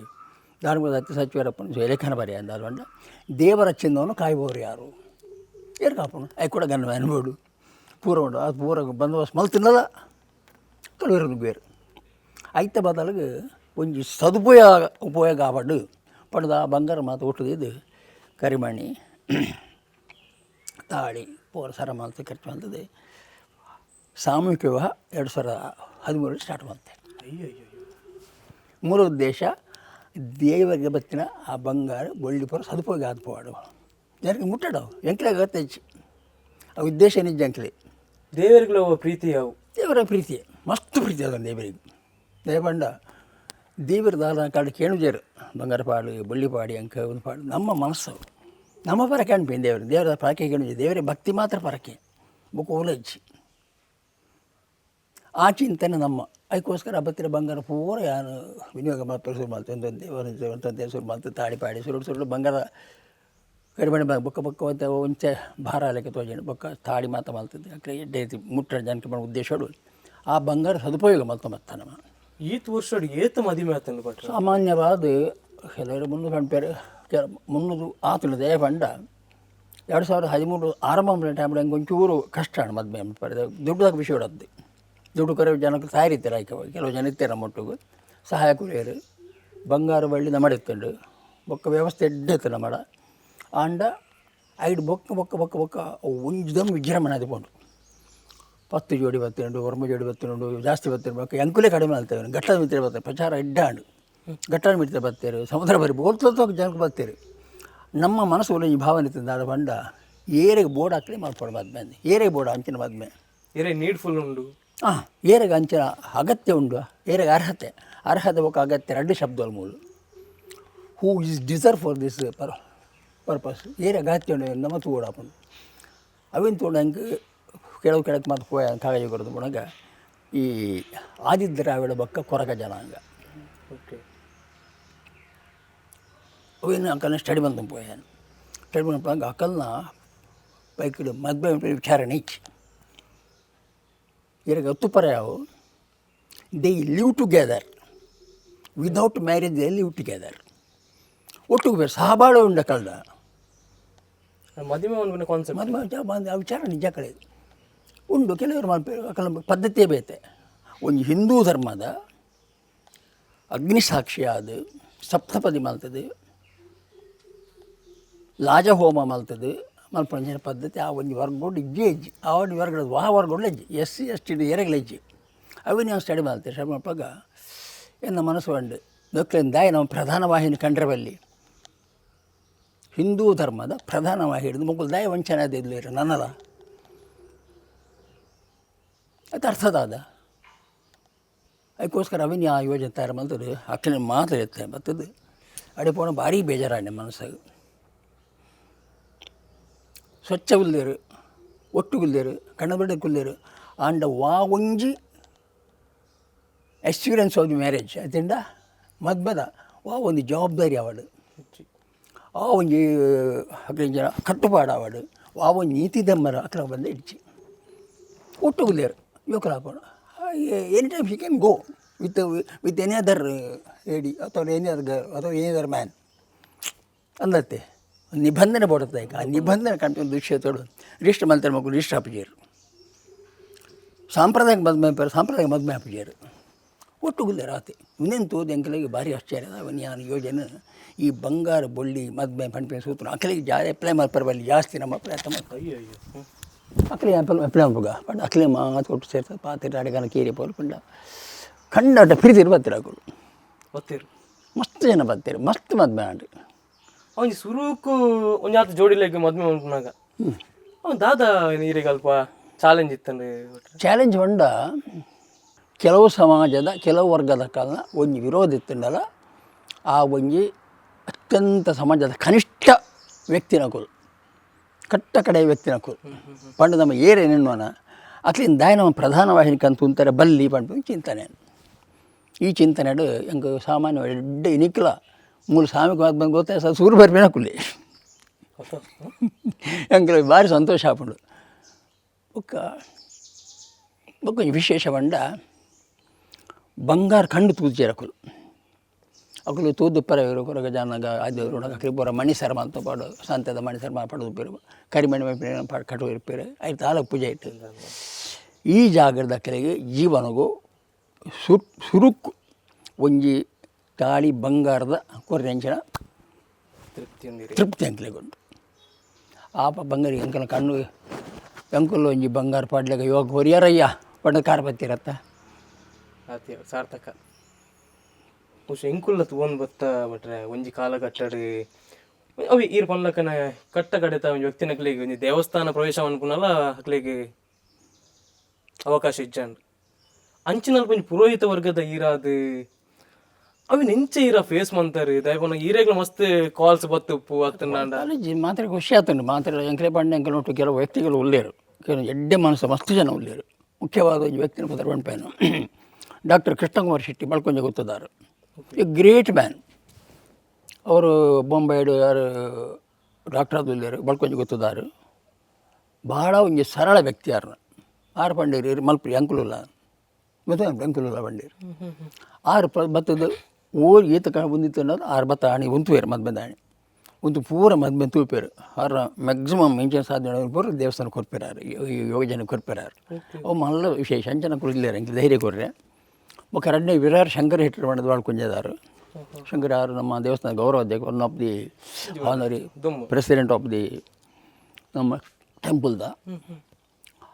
ಧಾರ್ಮಿಕ ಅತ್ಯ ಸಚಿವರಪ್ಪನ ಲೇಖನ ಬರೆಯ ಅಂದಲ್ವಂಡ ದೇವರ ಚಿನ್ನವನ್ನು ಕಾಯುವವರು ಯಾರು ಕಾಪುನು ಅವು ಕೂಡ ಗನ್ನ ಅನ್ಬೋಡು ಪೂರ ಉಂಡು ಅದು ಪೂರ ಬಂದೋಬಸ್ತ್ ಮಲ್ತಿನಲ್ಲ ತೊಳಗಿರೋದು ಬೇರೆ ಐತ ಬದಲಿಗೆ ಒಂಜಿ ಉಪಯೋಗ ಆವಡು ಪಡೆದ ಬಂಗಾರ ಮಾತು ಹುಟ್ಟಿದ್ದು ಕರಿಮಣಿ ತಾಳಿ ಪೂರ ಸರ ಮಾಲ್ತು ಖರ್ಚು ಮಾಡ್ತದೆ. ಸಾಮೂಹಿಕ ವಿವಾಹ 2013 ಸ್ಟಾರ್ಟ್ ಮಾಡ್ತೆ. ಮೂಲ ಉದ್ದೇಶ ದೇವರಿಗೆ ಬತ್ತಿನ ಆ ಬಂಗಾರ ಬೊಳ್ಳಿ ಪೂರ ಸದುಪಯೋಗ ಆದ್ಪೋಡು ಜನರಿಗೆ ಮುಟ್ಟಾಡವು ಎಂಕ್ಲಾಗ ಹೆಚ್ಚು ಆ ಉದ್ದೇಶ ನಿಜ ಅಂಕ್ಲೆ ದೇವರಿಗೆ ಪ್ರೀತಿ ಯಾವು ದೇವರ ಪ್ರೀತಿ ಮಸ್ತ್ ಪ್ರೀತಿ ಅದ ದೇವರಿಗೆ ದೇವಂಡ ದೇವರ ದಾಲ ಕಾಡು ಕೇಳುಜರು ಬಂಗಾರ ಪಾಡು ಬಳ್ಳಿ ಪಾಡಿ ಅಂಕ ಒಂದು ಪಾಡು ನಮ್ಮ ಮನಸ್ಸು ನಮ್ಮ ಪರಕೆ ಅನ್ಪೇನು ದೇವರ ಪರಕೆ ಕೇಳುಜ ದೇವರೇ ಭಕ್ತಿ ಮಾತ್ರ ಪರಕೆ ಬುಕ್ ಓಲಜ್ಜಿ ಆ ಚಿಂತನೆ ನಮ್ಮ ಅದಕ್ಕೋಸ್ಕರ ಬತ್ತಿರ ಬಂಗಾರ ಪೂರ ಯಾನು ವಿನಿಯೋಗ ಮಾಡ್ತಾರೆ ಶುರು ಮಾಡ್ತಾರೆ ಒಂದೊಂದೇ ಶುರು ಮಾಡ್ತಾರೆ ತಾಳಿ ಪಾಡಿ ಸುರುಳು ಬಂಗಾರ ಕಡಿಮೆ ಬೊಕ್ಕ ಬೊಕ್ಕ ಅಂತ ಒಂಚೆ ಭಾರ ಲೆಕ್ಕ ತೋಜಿ ಬೊಕ್ಕ ತಾಳಿ ಮಾತ ಮಾಡ್ತದೆ ಅಕ್ಕಡೆ ಎಡ್ಡೆ ಐತಿ ಮುಟ್ಟ ಜನಕ್ಕೆ ಮಾಡೋ ಉದ್ದೇಶ ಆ ಬಂಗಾರ ಸದುಪಯೋಗ ಮಾಡ್ತಾ ನಮ್ಮ ಈತ್ ವರ್ಷ ಏತ್ ಮದುವೆ ಆತಂದು ಬಟ್ ಸಾಮಾನ್ಯವಾದ ಕೆಲವರು ಮುನ್ನೂರು ಕಣ್ಪೇರು ಮುನ್ನೂರು ಆತುಳದೆ ಪಂಡ 2013 ಆರಂಭ ಮಾಡಿದ ಟೈಮ್ಗೆ ಹಂಗೆ ಒಂಚೂರು ಕಷ್ಟ ಮದುವೆ ಪಡೆದ ದುಡ್ಡಾಗ ವಿಷಯ ಹೊಡದ್ದು ದುಡ್ಡು ಕರೆ ಜನಕ್ಕೆ ಸಾರಿರ್ತಾರೆ ಆಯ್ಕೆ ಕೆಲವು ಜನ ಇರ್ತಾರೆ ನಮ್ಮೊಟ್ಟಿಗೆ ಸಹಾಯ ಕುರಿಯರು ಬಂಗಾರ ಬಳ್ಳಿ ನಮ್ಮಡಿತ್ತಂಡು ಬೊಕ್ಕ ವ್ಯವಸ್ಥೆ ಎಡ್ಡೆತ್ತು ನಮ್ಮಡ ಆಂಡ ಐದು ಬೊಕ್ಕ ಬೊಕ್ಕ ಬೊಕ್ಕ ಬೊಕ್ಕ ಒಂಜುದಮ್ ವಿಜೃಂಭಣೆ ಆದಿಕೊಂಡು 10 ಜೋಡಿ ಬತ್ತಿನುಂಡು ವರ್ಮ ಜೋಡಿ ಬತ್ತಿನುಂಡು ಜಾಸ್ತಿ ಬತ್ತಿರು ಬೊಕ್ಕ ಎಂಕುಲೇ ಕಡಿಮೆ ಆಗ್ತೇವೆ ಗಟ್ಟದ ಮಿತ್ರ ಬರ್ತಾರೆ ಪ್ರಚಾರ ಎಡ್ಡಾಂಡು ಗಟ್ಟದ ಮಿತ್ರ ಬರ್ತಾರೆ ಸಮುದ್ರ ಬರಿ ಬೋಲ್ತೋಗ ಜನಕ್ಕೆ ಬರ್ತಾರೆ ನಮ್ಮ ಮನಸ್ಸು ಈ ಭಾವನೆ ತಿಂದಾಡ ಬಂಡ ಏರೆಗೆ ಬೋರ್ಡ್ ಹಾಕಲಿ ಮಾಡ್ಕೊಂಡು ಮದ್ಮೆ ಏರೆಗೆ ಬೋರ್ಡ್ ಅಂಚಿನ ಮದ್ಮೆ ಏರೆ ನೀಡ್ಫುಲ್ ಉಂಡು ಏರೆಗೆ ಅಂಚಿನ ಅಗತ್ಯ ಉಂಡು ಏರೆಗೆ ಅರ್ಹತೆ ಬೊಕ್ಕ ಅಗತ್ಯ 2 ಶಬ್ದಗಳು ಮೂಲ who is deserve for this purpose ಏರೆ ಅಗತ್ಯ ಉಂಡು ನಮ್ಮ ತೂಡ ಹಾಕೊಂಡು ಅವಿನ ತೋಡ ಹಂಗೆ ಕೆಲವು ಕೆಳಕ್ಕೆ ಮಾತು ಪೋಯ ಕಾಗಜ ಕೊಡೋದು ಮುಣಗ ಈ ಆದಿದ್ರಾವಿಡ ಬೊಕ್ಕ ಕೊರಗ ಜನಾಂಗ ಓಕೆ ಅವೇನು ಅಕ್ಕಲ್ನ ಸ್ಟಡಿ ಬಂತು ಪೋಯಾನು ಸ್ಟಡಿ ಬಂದಾಗ ಅಕ್ಕಲ್ನ ಬೈಕಡು ಮದುವೆ ವಿಚಾರಣೆ ಇಚ್ಚಿ ಇರಗೆ ಹತ್ತು ಯಾವು they live together without marriage they live together ಒಟ್ಟಿಗೆ ಬೇರೆ ಸಹಬಾಳು ಉಂಡ ಕಳ್ದ ಮದುವೆ ಕಾನ್ಸೆಪ್ಟ್ ಮದುವೆ ಆ ವಿಚಾರ ನಿಜ ಕಡೆ ಉಂಡು ಕೆಲವರು ಮಾಡ್ಬೇಕು ಅಕ್ಕಲ ಪದ್ಧತಿಯೇ ಬೇತೆ ಒಂದು ಹಿಂದೂ ಧರ್ಮದ ಅಗ್ನಿಸಾಕ್ಷಿಯಾದ ಸಪ್ತಪದಿ ಮಲ್ತದೆ ಲಾಜಹೋಮ ಮಲ್ತದೆ ಮಲ್ಪಂಜಿನ ಪದ್ಧತಿ ಆ ಒಂದು ವರ್ಗಗಳು ಇಜ್ಜೆ ಹೆಜ್ಜೆ ಆ ಒಂದು ವರ್ಗದ ವರ್ಗಗಳು ಹೆಜ್ಜೆ SC ST ಎರಗಲ ಹೆಜ್ಜೆ ಅವು ನಾವು ಸ್ಟಡಿ ಮಾಡ್ತೇವೆ ಸ್ಟಡಿ ಮಾಡ್ಪಾಗ ಏನು ಮನಸ್ಸು ಉಂಡು ನೊಕ್ಲಿಂದ ನಮ್ಮ ಪ್ರಧಾನ ವಾಹಿನಿ ಕಂಡ್ರಬಲ್ಲಿ ಹಿಂದೂ ಧರ್ಮದ ಪ್ರಧಾನ ವಾಹಿನಿ ಹಿಡಿದು ಮುಗುಲ್ ದಾಯ ವಂಚನೆ ಅದಿಲ್ಲ ನನ್ನದ ಅದು ಅರ್ಥದಾದ ಅದಕ್ಕೋಸ್ಕರ ಅವಿನ ಆ ಯೋಜನೆ ತಯಾರು ಮಾಡ್ತದೆ ಅಕ್ಕನ ಮಾತ್ರ ಇರ್ತದೆ ಬರ್ತದೆ ಅಡೆ ಪೋಣ ಭಾರಿ ಬೇಜಾರಾಣೆ ಮನಸ್ಸಾಗ ಸ್ವಚ್ಛ ಉಲ್ಲೇರು ಒಟ್ಟು ಗುಲ್ಲೇರು ಕಣ್ಣಬಡ್ಡೆ ಕುಲ್ಲೇರು ಆಂಡ ಒಂಜಿ ಎಕ್ಸ್ಪೀರಿಯನ್ಸ್ ಆಫ್ ದಿ ಮ್ಯಾರೇಜ್ ಅದಿಂದ ಮದ್ಮದ ಒಂದು ಜವಾಬ್ದಾರಿ ಆವಡು ಆ ಒಂಜಿ ಅಕ್ಕನ ಜನ ಕಟ್ಟುಪಾಡು ಆವಡು ಒಂದು ನೀತಿ ಧರ್ಮರ ಅಕ್ಕನ ಬಂದು ಇಡ್ಚಿ ಒಟ್ಟು ಗುಲ್ಲೇರು ಯುವಕರು ಹಾಕೋಣ any time he can go with any other lady ಅಥವಾ ಎನಿ ಅದರ್ ಮ್ಯಾನ್ ಅಂದತ್ತೆ ನಿಬಂಧನೆ ಪಡುತ್ತೆ ಈಗ ಆ ನಿಬಂಧನೆ ಕಂಡು ವಿಷಯ ತೋಡು ರಿಜಿಸ್ಟರ್ ಮಾಡ್ತಾರೆ ಮಕ್ಕಳು ರಿಜಿಸ್ಟರ್ ಹಾಪಿಜೇರು ಸಾಂಪ್ರದಾಯಿಕ ಮದುವೆ ಹಾಪಿಜೇರು ಒಟ್ಟುಗುಲ್ಲ ರಾತ್ರಿ ಇನ್ನೇನು ತೋದು ಅಂಕಲಿಗೆ ಭಾರಿ ಆಶ್ಚರ್ಯ ಅವನು ಯಾನು ಯೋಜನೆ ಈ ಬಂಗಾರ ಬೊಳ್ಳಿ ಮದುವೆ ಪಂಪೆ ಸೂತ್ರ ಅಕ್ಕಲಿಗೆ ಅಪ್ಲೈ ಮಾಡ್ಬಲ್ಲಿ ಜಾಸ್ತಿ ನಮ್ಮ ಪ್ರಯತ್ನ ಮಾಡ್ತಾರೆ ಅಕ್ಕಲಿ ಅಪ್ಲೈ ಮಾಡ್ಬೋಗ ಬಟ್ ಅಕ್ಕಲಿ ಮಾತು ಕೊಟ್ಟು ಸೇರ್ತದೆ ಪಾತ್ರೆ ಅಡಗನ ಕೀರಿ ಪೋಲ್ಕೊಂಡ ಖಂಡಾಟ ಪ್ರೀತಿರು ಬರ್ತೀರ ಹಾಕೋಳು ಗೊತ್ತಿರು ಮಸ್ತ್ ಜನ ಬರ್ತಾರೆ ಮಸ್ತ್ ಮದುವೆ ಆಂಡು ಅವನು ಸುರುಕು ಒಂದು ಆತ ಜೋಡಿಲೆಗೆ ಮದುವೆ ಮಾಡ್ಕೊಂಡಾಗ ಅವನು ದಾದ ನೀರಿಗೆ ಅಲ್ಪ ಚಾಲೆಂಜ್ ಇತ್ತಂದ್ರೆ ಚಾಲೆಂಜ್ ಹೊಂಡ ಕೆಲವು ಸಮಾಜದ ಕೆಲವು ವರ್ಗದ ಕಾಲನ ಒಂದು ವಿರೋಧ ಇತ್ತಂಡಲ್ಲ ಆ ಒಂಜಿ ಅತ್ಯಂತ ಸಮಾಜದ ಕನಿಷ್ಠ ವ್ಯಕ್ತಿನಕುಲು ಕಟ್ಟ ಕಡೆಯ ವ್ಯಕ್ತಿನಕುಲು ಪಂಡ ನಮ್ಮ ಏನೇನೋನ ಅಕ್ಲಿಂದ ದಾಯ ನಮ್ಮ ಪ್ರಧಾನ ವಾಹಿನಿ ಕಂತು ಅಂತಾರೆ ಬಲ್ಲಿ ಪಂಡು ಚಿಂತನೆ ಈ ಚಿಂತನೆಡು ಹೆಂಗೆ ಸಾಮಾನ್ಯ ಎಡ್ಡ ಇನಿಕ್ಲ ಮೂಲ ಸಾಮಿಕ ಮಾತು ಬಂದು ಗೊತ್ತಾಯ ಸರ್ ಸೂರು ಬರ್ಬೇನ ಕುಲ್ಲಿ ಹೆಂಗೆ ಭಾರಿ ಸಂತೋಷ ಆಪಂಡು ಬೊಕ್ಕ ವಿಶೇಷ ಬಂಡ ಬಂಗಾರ ಕಂಡು ತೂಜೇರಕುಲು ಅಕಲು ತೂದು ಪರ ಇವರು ಕೊರಗ ಜಾನಾಗ ಅದು ಅಕ್ಲಿ ಪೂರ ಮಣಿಸರ್ಮ ಅಂತ ಪಾಡು ಸಂತದ ಮಣಿಸರ್ಮ ಪಡೆದು ಪೇರು ಕರಿಮಣಿ ಕಟ್ಟು ಇರ್ಪೇರು ಐದು ತಾಲೂಕು ಪೂಜೆ ಇಟ್ಟು ಈ ಜಾಗದ ಅಕ್ಕಲಿಗೆ ಜೀವನಗೂ ಸುರುಕು ಒಂಜಿ ತಾಳಿ ಬಂಗಾರದ ಕೊರ್ರೆಂಚಿನ ತೃಪ್ತಿ ಅಂಕಲೆಗೊಂಡು ಆಪ ಬಂಗಾರಿ ಅಂಕಲ ಕಣ್ಣು ಅಂಕುಲು ಒಂಜಿ ಬಂಗಾರ ಪಾಡ್ಲೆಗ ಯೋಗ ಹೊರಿಯಾರಯ್ಯ ಪಂಡ ಕಾರ ಬತ್ತಿರತ್ತ ಸಾರ್ಥಕ ಎಂಕುಲ್ಲ ತಗೊಂಡು ಬತ್ತ ಬಟ್ರೆ ಒಂಜಿ ಕಾಲ ಕಟ್ಟಡು ಅವಿ ಈರ್ ಪನ್ಲಕ್ಕನ ಕಟ್ಟ ಕಡೆತ ಒಂಜಿ ವ್ಯಕ್ತಿನ ಅಕ್ಲಿಗೆ ಒಂಜಿ ದೇವಸ್ಥಾನ ಪ್ರವೇಶ ಅನ್ಕುನಲ್ಲ ಅಕ್ಲಿಗೆ ಅವಕಾಶ ಇಜ್ಜಂಡು ಅಂಚಿನಲ್ಲಿ ಒಂಜಿ ಪುರೋಹಿತ ವರ್ಗದ ಈರಾದು ಅವಿ ನೆಂಚೆ ಈರ ಫೇಸ್ ಮಂತಾರೆ ದಯಪನ ಈರೇಗ್ಲ ಮಸ್ತ್ ಕಾಲ್ಸ್ ಬತ್ತುಪ್ಪು ಅತ್ತಂಡ ಮಾತ್ರ ಖುಷಿ ಆತುಂಡು ಮಾತ್ರ ಎಂಕಲೆ ಪಂಡ ಎಂಕಲ್ ನೋಟು ಕೆಲವು ವ್ಯಕ್ತಿಗಳು ಉಳ್ಳೇರು ಕೆಲವು ಎಡ್ಡೆ ಮನಸ್ಸು ಮಸ್ತ್ ಜನ ಉಳ್ಳೇರು ಮುಖ್ಯವಾದ ಒಂದು ವ್ಯಕ್ತಿನ ಪದರ ಪಣಪೇನು ಡಾಕ್ಟರ್ ಕೃಷ್ಣಕುಮಾರ್ ಶೆಟ್ಟಿ ಬಳ್ಕೊಂಜ ಗೊತ್ತದಾರು ಎ ಗ್ರೇಟ್ ಮ್ಯಾನ್ ಅವರು ಬೊಂಬೈಡು ಯಾರು ಡಾಕ್ಟರ್ ಆದುಲ್ಲೇರು ಬಳ್ಕೊಂಜ ಗೊತ್ತದಾರು ಭಾಳ ಒಂಜಿ ಸರಳ ವ್ಯಕ್ತಿ ಯಾರನ್ನ ಆರು ಪಂಡೇರು ಮಲ್ಪರಿ ಅಂಕುಲುಲ್ಲ ಗೊತ್ತ ಅಂಕುಲುಲ್ಲ ಪಂಡೇರು ಆರು ಬತ್ತದು ಓರ್ ಈತ ಕಾಣ ಬಂದಿತ್ತು ಅನ್ನೋದು ಆರು ಬತ್ತ ಆಣಿ ಉಂತುವೇರು ಮದ್ಬಂದ ಆಣಿ ಒಂದು ಪೂರ ಮದ್ಬಂದು ತೂಪೇರು ಆರ ಮ್ಯಾಕ್ಸಿಮಮ್ ಇಂಚಿನ ಸಾಧನೆ ಪೂರ ದೇವಸ್ಥಾನ ಕೊರ್ಪಿರಾರು ಯೋಜನೆ ಕೊರ್ಪಿರಾರು ಅವು ಮಲ್ಲ ವಿಶೇಷ ಅಂಚನ ಕುಡಿಲೇರು ಇಂಕ ಧೈರ್ಯ ಕೊರ್ರೆ ఒక రెండే విరార్ శంకర్ హిటర్ వంటి వాళ్ళు కొంచెదారు శంకర్ ఆరు ನಮ್ಮ ದೇವಸ್ಥಾನ ಗೌರವ ಅಧ್ಯಕ್ಷ one of the honorary president of the ನಮ್ಮ ಟೆಂಪಲ್ದ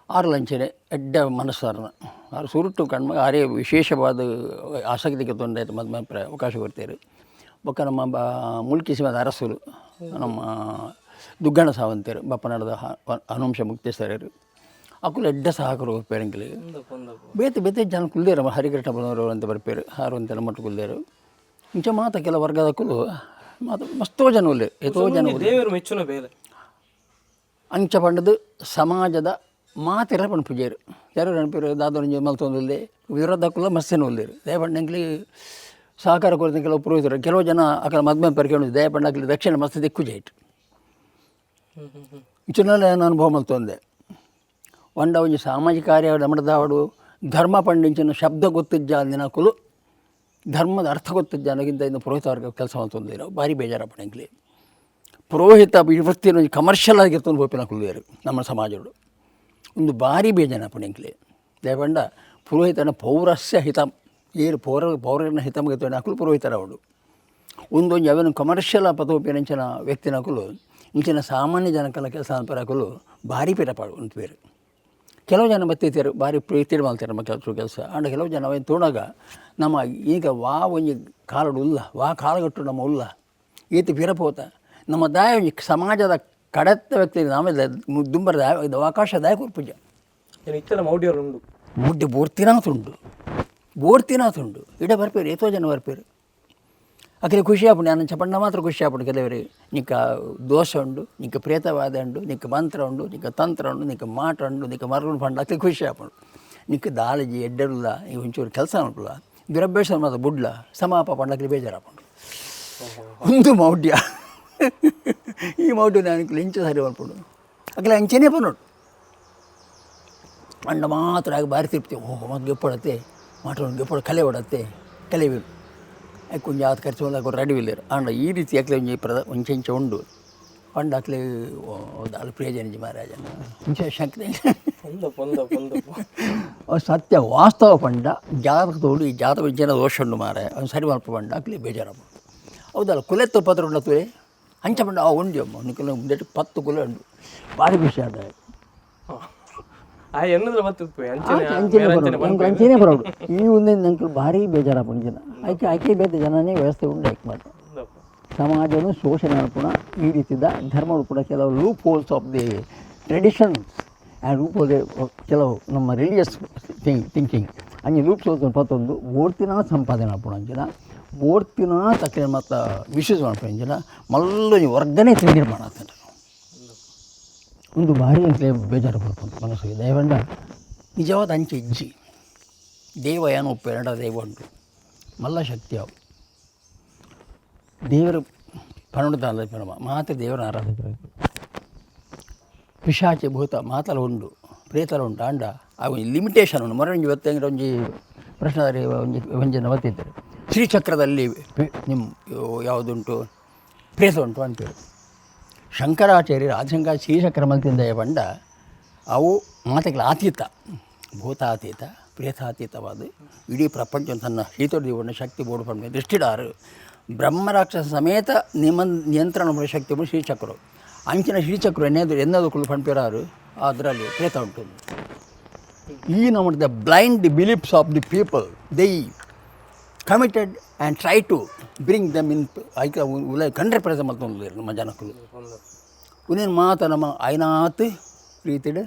ಆರು ಲಂಚನೆ ಎಡ್ಡ ಮನಸ್ಸಾರನ ಆರು ಸುರುಟು ಕಣ್ಮ ಆರೇ ವಿಶೇಷವಾದ ಆಸಕ್ತಿಗೆ ತೊಂದರೆ ಮಧ್ಯ ಅವಕಾಶ ಕೊಡ್ತಾರೆ ಬೊಕ್ಕ ನಮ್ಮ ಮುಲ್ಕಿ ಸಿಮದ ಅರಸರು ನಮ್ಮ ದುಗ್ಗಣ ಸಾವಂತರು ಬಪ್ಪನಾಡದ ಹನುಂಶ ಮುಕ್ತೇಶ್ವರರು ಅಕುಲು ಎಡ್ಡ ಸಹಕರು ಪೇರೆಂಕಲಿಗೆ ಬೇತೆ ಬೇತೆ ಜನ ಕುಲ್ದೇರು ಹರಿಕೃಷ್ಣ ಬನ್ನವರು ಅಂತ ಬರ್ಪೇರು ಹಾರು ಅಂತೆಲ್ಲ ಮಟ್ಟು ಕುಲ್ದೇರು ಇಂಚ ಮಾತ ಕೆಲ ವರ್ಗದ ಕುಲು ಮಾತ ಮಸ್ತೋ ಜನ ಉಲ್ಲೆ ಎಷ್ಟೋ ಜನ ದೇವರು ಮೆಚ್ಚುನ ಬೇಲೆ ಅಂಚ ಪಂಡದು ಸಮಾಜದ ಮಾತಿರ ಪಂಡು ಪೂಜೆರು ಯಾರು ನೆನಪಿರು ದಾದೊಂಜಿ ಮಲ್ತೊಂದುಲ್ಲೆ ವಿರೋಧ ಕುಲ ಮಸ್ತೇನು ಉಲ್ಲೇರು ದಯಪಂಡಂಕ್ಲಿ ಸಹಕಾರ ಕೊಡ್ತೀನಿ ಕೆಲವು ಪುರೋಹಿತರು ಕೆಲವು ಜನ ಅಕಲ ಮದ್ಮೆ ಪರ್ಕೊಂಡು ದಯಪಂಡಕ್ಲಿ ದಕ್ಷಿಣ ಮಸ್ತ್ ದಿಕ್ಕು ಜೈಟ್ ಇಂಚನಲ್ಲೇ ನಾನು ಅನುಭವ ಮಲ್ತೊಂದೆ ಒಂಡ ಒಂಜಿ ಸಾಮಾಜಿಕ ಕಾರ್ಯ ನಮ್ಮದಾವಡು ಧರ್ಮ ಪಂಡಿಂಚಿನ ಶಬ್ದ ಗೊತ್ತಿದ್ದ ದಿನಕುಲು ಧರ್ಮದ ಅರ್ಥ ಗೊತ್ತಿದ್ದ ನನಗಿಂತ ಇನ್ನು ಪುರೋಹಿತ ವರ್ಗ ಕೆಲಸ ಮಾಡ್ತಂದಿರೋ ಭಾರಿ ಬೇಜಾರ ಪಡಂಗ್ಲಿ ಪುರೋಹಿತ ವೃತ್ತಿನ ಕಮರ್ಷಿಯಲ್ ಆಗಿರ್ತಂದು ಹೋಪಿನ ಕುಲ್ಲೇರು ನಮ್ಮ ಸಮಾಜಗಳು ಒಂದು ಭಾರಿ ಬೇಜಾರ ಪಡಂಗ್ಲಿ ದಯಪಂಡ ಪುರೋಹಿತನ ಪೌರಸ್ಯ ಹಿತಂ ಏರು ಪೌರನ ಹಿತಂ ಗತೋಣ ಹಾಕಲು ಪುರೋಹಿತರ ಅವಡು ಒಂದೊಂದು ಅವನು ಕಮರ್ಷಿಯಲ್ ಪದೋಪಿನ ಇಂಚಿನ ವ್ಯಕ್ತಿನಕುಲು ಇಂಚಿನ ಸಾಮಾನ್ಯ ಜನಕ್ಕೆಲ್ಲ ಕೆಲಸ ಅನ್ಪರಾಕಲು ಭಾರಿ ಪೀರಪಾಡು ಒಂದು ಪೇರು ಕೆಲವು ಜನ ಬತ್ತಿರ್ತಾರೆ ಭಾರಿ ಪ್ರೀತಿರು ಮಾಡ್ತಾರೆ ನಮ್ಮ ಕೆಲಸ ಆಂಡ ಕೆಲವು ಜನ ಅವೇನು ತೋಣಾಗ ನಮ್ಮ ಈಗ ವಾ ಒಂಜಿ ಕಾಲಡು ಉಲ್ಲ ವಾ ಕಾಲಗಟ್ಟು ನಮ್ಮ ಉಲ್ಲ ಈತ ಪಿರಪೋತ ನಮ್ಮ ದಾಯ ಒಂಜಿ ಸಮಾಜದ ಕಡತ್ತ ವ್ಯಕ್ತಿ ನಾವೇ ದುಂಬರ ದಾಯ ಇದು ಅವಕಾಶ ದಾಯ ಕೊರ್ಪುಜ ಇತ್ತೆಲ್ಲ ಮೌಢ್ಯರು ಉಂಡು ಮುಡ್ಡೆ ಬೋರ್ತಿನಾತುಂಡು ಇಡ ಬರ್ಪೇರು ಎಷ್ಟೋ ಜನ ಬರ್ಪೇರು ಅಕಲೆ ಖುಷಿ ಆಪುಂಡು ನಾನು ಚಪಂಡ ಮಾತ್ರ ಖುಷಿ ಆಪುಂಡು ಕೆಲವರಿಗೆ ನಿಕ್ಕ ದೋಷ ಉಂಡು ನಿಕ್ಕ ಪ್ರೇತವಾದ ಉಂಡು ನಿಕ್ಕ ಮಂತ್ರ ಉಂಡು ನಿಕ್ಕ ತಂತ್ರ ಉಂಡು ನಿಕ್ಕ ಮಾಟ ಉಂಡು ನಿಕ್ಕ ಮರಳು ಪಂಡು ಅಕಲೆ ಖುಷಿ ಆಪುಂಡು ನಿಕ್ಕ ದಾಳಜಿ ಎಡ್ಡರುಲ್ಲ ಈಗ ಒಂಚೂರು ಕೆಲಸ ಉಂಟಲ್ಲ ದುರಭ್ಯಾಸ ಮಾತ್ರ ಬುಡ್ಲ ಸಮಾಪ ಪಂಡಕ್ಲಿ ಬೇಜಾರಾಪುಂಡು ಒಂದು ಮೌಢ್ಯ ಈ ಮೌಢ್ಯ ನನಗೆ ಇಂಚ ಸರಿ ಬರ್ಪುಂಡು ಅಕಲೆ ಅಂಚೆನೇ ಪನ್ನೋಡು ಅಂಡ ಮಾತ್ರ ಆಗ ಬಾರಿ ತಿರ್ತೀವಿ ಮತ್ತೆ ಗೆಪ್ಪಡತ್ತೆ ಮಾಟೋನು ಗೆಪ್ಪಡ ಕಲೆ ಹೊಡತ್ತೆ ಕಲೆ ಬೀಳು ಕೊಂಚ ಆತ ಖರ್ಚು ಬಂದಾಗ ರೆಡಿ ಇಲ್ಲೇರು ಅಂಡ ಈ ರೀತಿ ಯಾಕಲೆ ಒಂಚೆ ಉಂಡು ಪಂಡ ಹಾಕ್ಲೆ ದಾಳು ಪ್ರಿಯಜನಿಜಿ ಮಹಾರಾಜನ ಇಂಚ ಶಕ್ತಿ ಸತ್ಯ ವಾಸ್ತವ ಪಂಡ ಜಾತಕ ತೋಡು ಈ ಜಾತಕ ಜನ ದೋಷ ಉಂಡು ಮಾರಾಯ ಅವ್ನು ಸರಿ ಮಲ್ಪ ಪಂಡ ಹಾಕ್ಲಿ ಬೇಜಾರಪ್ಪ ಹೌದಲ್ಲ ಕುಲೆತ್ತು ಪತ್ರ ಉಂಡತ್ತುವೆ ಅಂಚ ಪಂಡ ಉಂಡಿಯಮ್ಮ ನಿಕ್ಕಲು 10 ಕುಲೆ ಉಂಡು ಭಾರಿ ಖುಷಿ ಆದ ಅಂಚೆನೇ ಬರೋದು ಈ ಒಂದೇ ನಂಗೆ ಭಾರಿ ಬೇಜಾರಪ್ಪ ಜನ ಆಕೆ ಬೇರೆ ಜನನೇ ವ್ಯವಸ್ಥೆ ಉಂಡು ಯಾಕೆ ಮಾಡಿ ಸಮಾಜವನ್ನು ಶೋಷಣೆ ಮಾಡ್ಕೊಳ ಈ ರೀತಿದ ಧರ್ಮಗಳು ಕೂಡ ಕೆಲವು loophole of the tradition and loophole ಕೆಲವು ನಮ್ಮ ರಿಲಿಜಿಯಸ್ ಥಿಂಕಿಂಗ್ ಹಂಗೆ ಲೂಪ್ಸ್ ಹೋಲ್ಸ್ ಪತ್ತೊಂದು ಮೂರ್ತಿನ ಸಂಪಾದನೆ ಮಾಡ್ಕೊಳ ಅಂಚಿನ ಮೂರ್ತಿನ ತಕ್ಕ ಮತ್ತು ವಿಶ್ವಾಸ ಮಾಡ್ಕೊಂಡು ಅಂಚಿನ ಮಲ್ಲ ವರ್ಗನೇ ತಿಂಡಿ ಮಾಡತ್ತೆ ಒಂದು ಭಾರಿ ಅಂತಲೇ ಬೇಜಾರು ಬರ್ಕೊಂಡು ಮನಸ್ಸಿಗೆ ದಯವಂಡ ನಿಜವಾದ ಅಂಚೆ ಇಜ್ಜಿ ದೇವ ಏನು ಒಪ್ಪೆರಡ ದೇವ ಉಂಟು ಮಲ್ಲ ಶಕ್ತಿ ಅವು ದೇವರು ಪಣುಡ್ತಾನೆ ಮಾತ್ರ ದೇವರ ಆರಾಧಕರಾಗಿ ಪಿಶಾಚಿ ಭೂತ ಮಾತಲ ಉಂಡು ಪ್ರೇತಲ ಉಂಟು ಅಂಡ ಆ ಒಂದು ಲಿಮಿಟೇಷನ್ ಉಂಡು ಮರೊಂಜಿ ಇವತ್ತಂಗೆ ಒಂಜಿ ಪ್ರಶ್ನೆ ಒಂಜಿ ಒಂಜನ ಒತ್ತಿದ್ದಾರೆ ಶ್ರೀಚಕ್ರದಲ್ಲಿ ನಿಮ್ಮ ಯಾವುದುಂಟು ಪ್ರೇತ ಉಂಟು ಅಂತೇಳಿ ಶಂಕರಾಚಾರ್ಯರು ಆದಿಶಂಕರ ಶ್ರೀಚಕ್ರ ಮಲ್ತಿಂದ ಬಂಡ ಅವು ಮಾತೆಗಳ ಅತೀತ ಭೂತಾತೀತ ಪ್ರೇತಾತೀತವಾದ ಇಡೀ ಪ್ರಪಂಚ ತನ್ನ ಶೀತೋಡಿವನ್ನು ಶಕ್ತಿ ಬೋಡ್ಕೊಂಡು ದೃಷ್ಟಿಡಾರು ಬ್ರಹ್ಮರಾಕ್ಷಸ ಸಮೇತ ನಿಯಂತ್ರಣ ಮಾಡೋ ಶಕ್ತಿ ಬಂದು ಶ್ರೀಚಕ್ರ ಅಂಚಿನ ಶ್ರೀಚಕ್ರ ಎನ್ನದು ಕುಳು ಪಂಪಿರಾರು ಅದರಲ್ಲಿ ಪ್ರೇತ ಉಂಟು. ಈ ನಮ್ಮ the blind beliefs of the people they committed and try to bring them in ಐಕ ಉಲ ಕಂಡ್ರೆ ಪ್ರಯತ್ನ ಮಾಡ್ಕೊಂಡು ನಮ್ಮ ಜನಕ್ಕಳು ಉನೇನು ಮಾತ ನಮ್ಮ ಐನಾತ್ ರೀತಿಡ್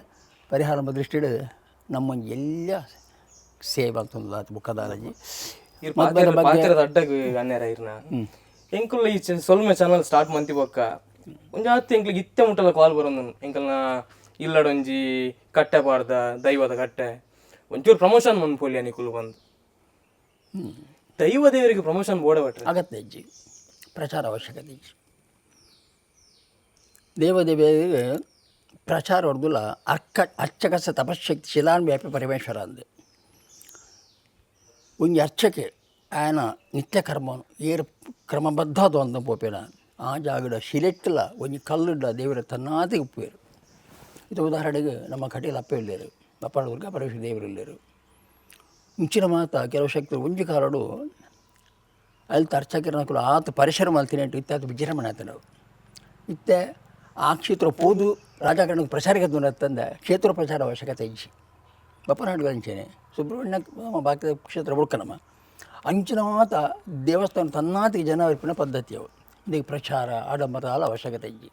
ಪರಿಹಾರ ದೃಷ್ಟಿಡ್ ನಮ್ಮ ಎಲ್ಲ ಸೇವೆ ಆಗ್ತದ ಬುಕ್ಕದಾಲಜಿ ಅಡ್ಡಗ ಅನ್ಯಾರ ಇರ್ನ ಎಂಕುಲ್ಲ ಈ ಸೊಲ್ಮೆ ಚಾನಲ್ ಸ್ಟಾರ್ಟ್ ಮಂತಿ ಬೊಕ್ಕ ಒಂಜಿ ಹತ್ತು ಎಂಕ್ಲಿಗೆ ಇತ್ತೆ ಮುಟ್ಟಲ್ಲ ಕಾಲ್ ಬರೋದು ಎಂಕಲ್ನ ಇಲ್ಲಡೊಂಜಿ ಕಟ್ಟೆ ಪಾಡ್ದ ದೈವದ ಕಟ್ಟೆ ಒಂಚೂರು ಪ್ರಮೋಷನ್ ಮನ್ಪೋಲಿ ಅನಿಕುಲು ಬಂದು ದೈವ ದೇವರಿಗೆ ಪ್ರಮೋಷನ್ ಬೋಡಬಟ್ರೆ ಅಗತ್ಯ ಇಜ್ಜಿ ಪ್ರಚಾರ ಅವಶ್ಯಕತೆ ಇಜ್ಜಿ ದೇವದೇವಿಗೆ ಪ್ರಚಾರ ಹೊಡೆದಿಲ್ಲ ಅರ್ಚಕಸ ತಪಶಕ್ತಿ ಶಿಲಾನ್ ವ್ಯಾಪಿ ಪರಮೇಶ್ವರ ಅಂದೆ ಒಂಜಿ ಅರ್ಚಕೆ ಆಯನ ನಿತ್ಯ ಕರ್ಮನು ಏರು ಕ್ರಮಬದ್ಧದ ಅಂತ ಪೋಪೇನ ಆ ಜಾಗದ ಶಿಲೆಟ್ಟಿಲ್ಲ ಒಂಜಿ ಕಲ್ಲುಡ್ಡ ದೇವರ ತನ್ನಾತಿ ಉಪ್ಪೇರು. ಇದು ಉದಾಹರಣೆಗೆ ನಮ್ಮ ಕಟೀಲು ಅಪ್ಪ ಇಲ್ಲೇರು ಅಪ್ಪ ದುರ್ಗಾ ಪರಮೇಶ್ವರ ದೇವರು ಇಲ್ಲೇರು ಮುಂಚಿನ ಮಾತ ಕೆಲವು ಶಕ್ತಿ ಒಂಜಿ ಕಾಲಡು ಅಲ್ಲಿ ಅರ್ಚಕರನಕ್ಕೂ ಆತ ಪರಿಸರ ಮಲ್ತೀನಿ ಅಂಟು ಇತ್ತೆ ಅದು ವಿಜೃಂಭಣೆ ಆಯ್ತು ನಾವು ಇತ್ತೆ ಆ ಕ್ಷೇತ್ರ ಪೋದು ರಾಜಕಾರಣಕ್ಕೆ ಪ್ರಚಾರಕ್ಕೆ ತಂದ ಕ್ಷೇತ್ರ ಪ್ರಚಾರ ಅವಶ್ಯಕತೆ ಇಜ್ಜಿ ಬಪ್ಪನಾಡು ಅಂಚೆನೆ ಸುಬ್ರಹ್ಮಣ್ಯ ಬಾಕಿ ಕ್ಷೇತ್ರ ಉಳ್ಕನಮ್ಮ ಅಂಚಿನ ಮಾತ ದೇವಸ್ಥಾನ ತನ್ನಾತಿ ಜನ ಅರ್ಪಿನ ಪದ್ಧತಿ ಅವು ಇದಕ್ಕೆ ಪ್ರಚಾರ ಆಡಂಬರ ಅಲ್ಲ ಅವಶ್ಯಕತೆ ಇಜ್ಜಿ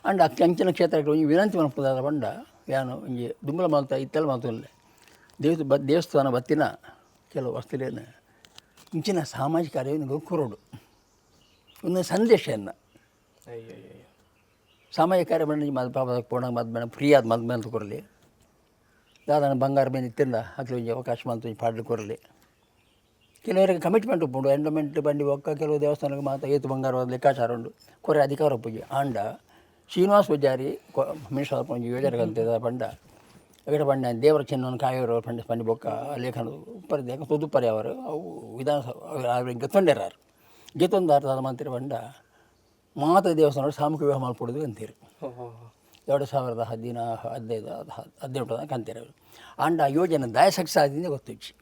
ಅಂಡ್ ಅಂಚಿನ ಕ್ಷೇತ್ರಕ್ಕೆ ಒಂಜಿ ವಿನಂತಿ ಮನಪದಾದ ಬಂಡ ಯಾನು ಒಂಜಿ ದುಂಬಳ ಮಾಲ್ತ ಇತ್ತೆಲ್ಲ ಮಾತುಲ್ಲೇ ದೇವಸ್ಥಾನ ಬತ್ತಿನ ಕೆಲವು ವಸ್ತುಲೇನು ಇಂಚಿನ ಸಾಮಾಜಿಕ ಕಾರ್ಯವನ್ನು ಕುರುಡು ಒಂದು ಸಂದೇಶವನ್ನು ಸಾಮಾಜಿಕ ಕಾರ್ಯ ಬಂದು ಪೋಣ ಮದ್ಮೇಲೆ ಫ್ರೀ ಆದ ಮದ್ಮೇಲೆ ಕೊರಲಿ ದಾದಾನ ಬಂಗಾರ ಮೇಲೆ ಇತ್ತಿಂದ ಅದ್ರ ಒಂಜಿ ಅವಕಾಶ ಮಂತು ಪಾಡ್ಲಿ ಕೊರಲಿ ಕೆಲವರಿಗೆ ಕಮಿಟ್ಮೆಂಟ್ ಉಪ್ಪುಂಡು ಎಂಡೋಮೆಂಟ್ ಬಂಡಿ ಒಕ್ಕ ಕೆಲವು ದೇವಸ್ಥಾನಕ್ಕೆ ಮಾತ್ರ ಏತು ಬಂಗಾರ ಲೆಕ್ಕಾಚಾರ ಉಂಡು ಕೊರೆ ಅಧಿಕಾರ ಪೂಜೆ ಆಂಡ ಶ್ರೀನಿವಾಸ ಪೂಜಾರಿ ಮಿನಿಸ್ಟರ್ ಪಂಜಿ ಯೋಜನೆ ಅಂತ ಬಂಡ ಎಗಡೆ ಬಂಡ ದೇವರ ಚಿನ್ನವನ್ನು ಕಾಯೋರು ಪಂಡ ಪಂಡಿ ಬೊಕ್ಕ ಲೇಖನ ಪರದೆ ತುದು ಪರಿ ಅವರು ಅವು ವಿಧಾನಸಭೆ ಗೆತ್ತೊಂಡೇರಾರು ಗೆತ್ತೊಂದಾರ ಮಂತ್ರಿ ಬಂಡ ಮಾತ ದೇವಸ್ಥಾನ ಸಾಮೂಹಿಕ ವಿವಾಹ ಮಾಡ್ಕೊಡೋದು ಅಂತೀರಿ 2015 ಅಂತೀರಿ ಅವರು ಅಂಡ ಆ ಯೋಜನೆ ದಾಯ ಸಕ್ಸಸ್ ಆದಿಂದ ಗೊತ್ತಿಜ್ಜಿ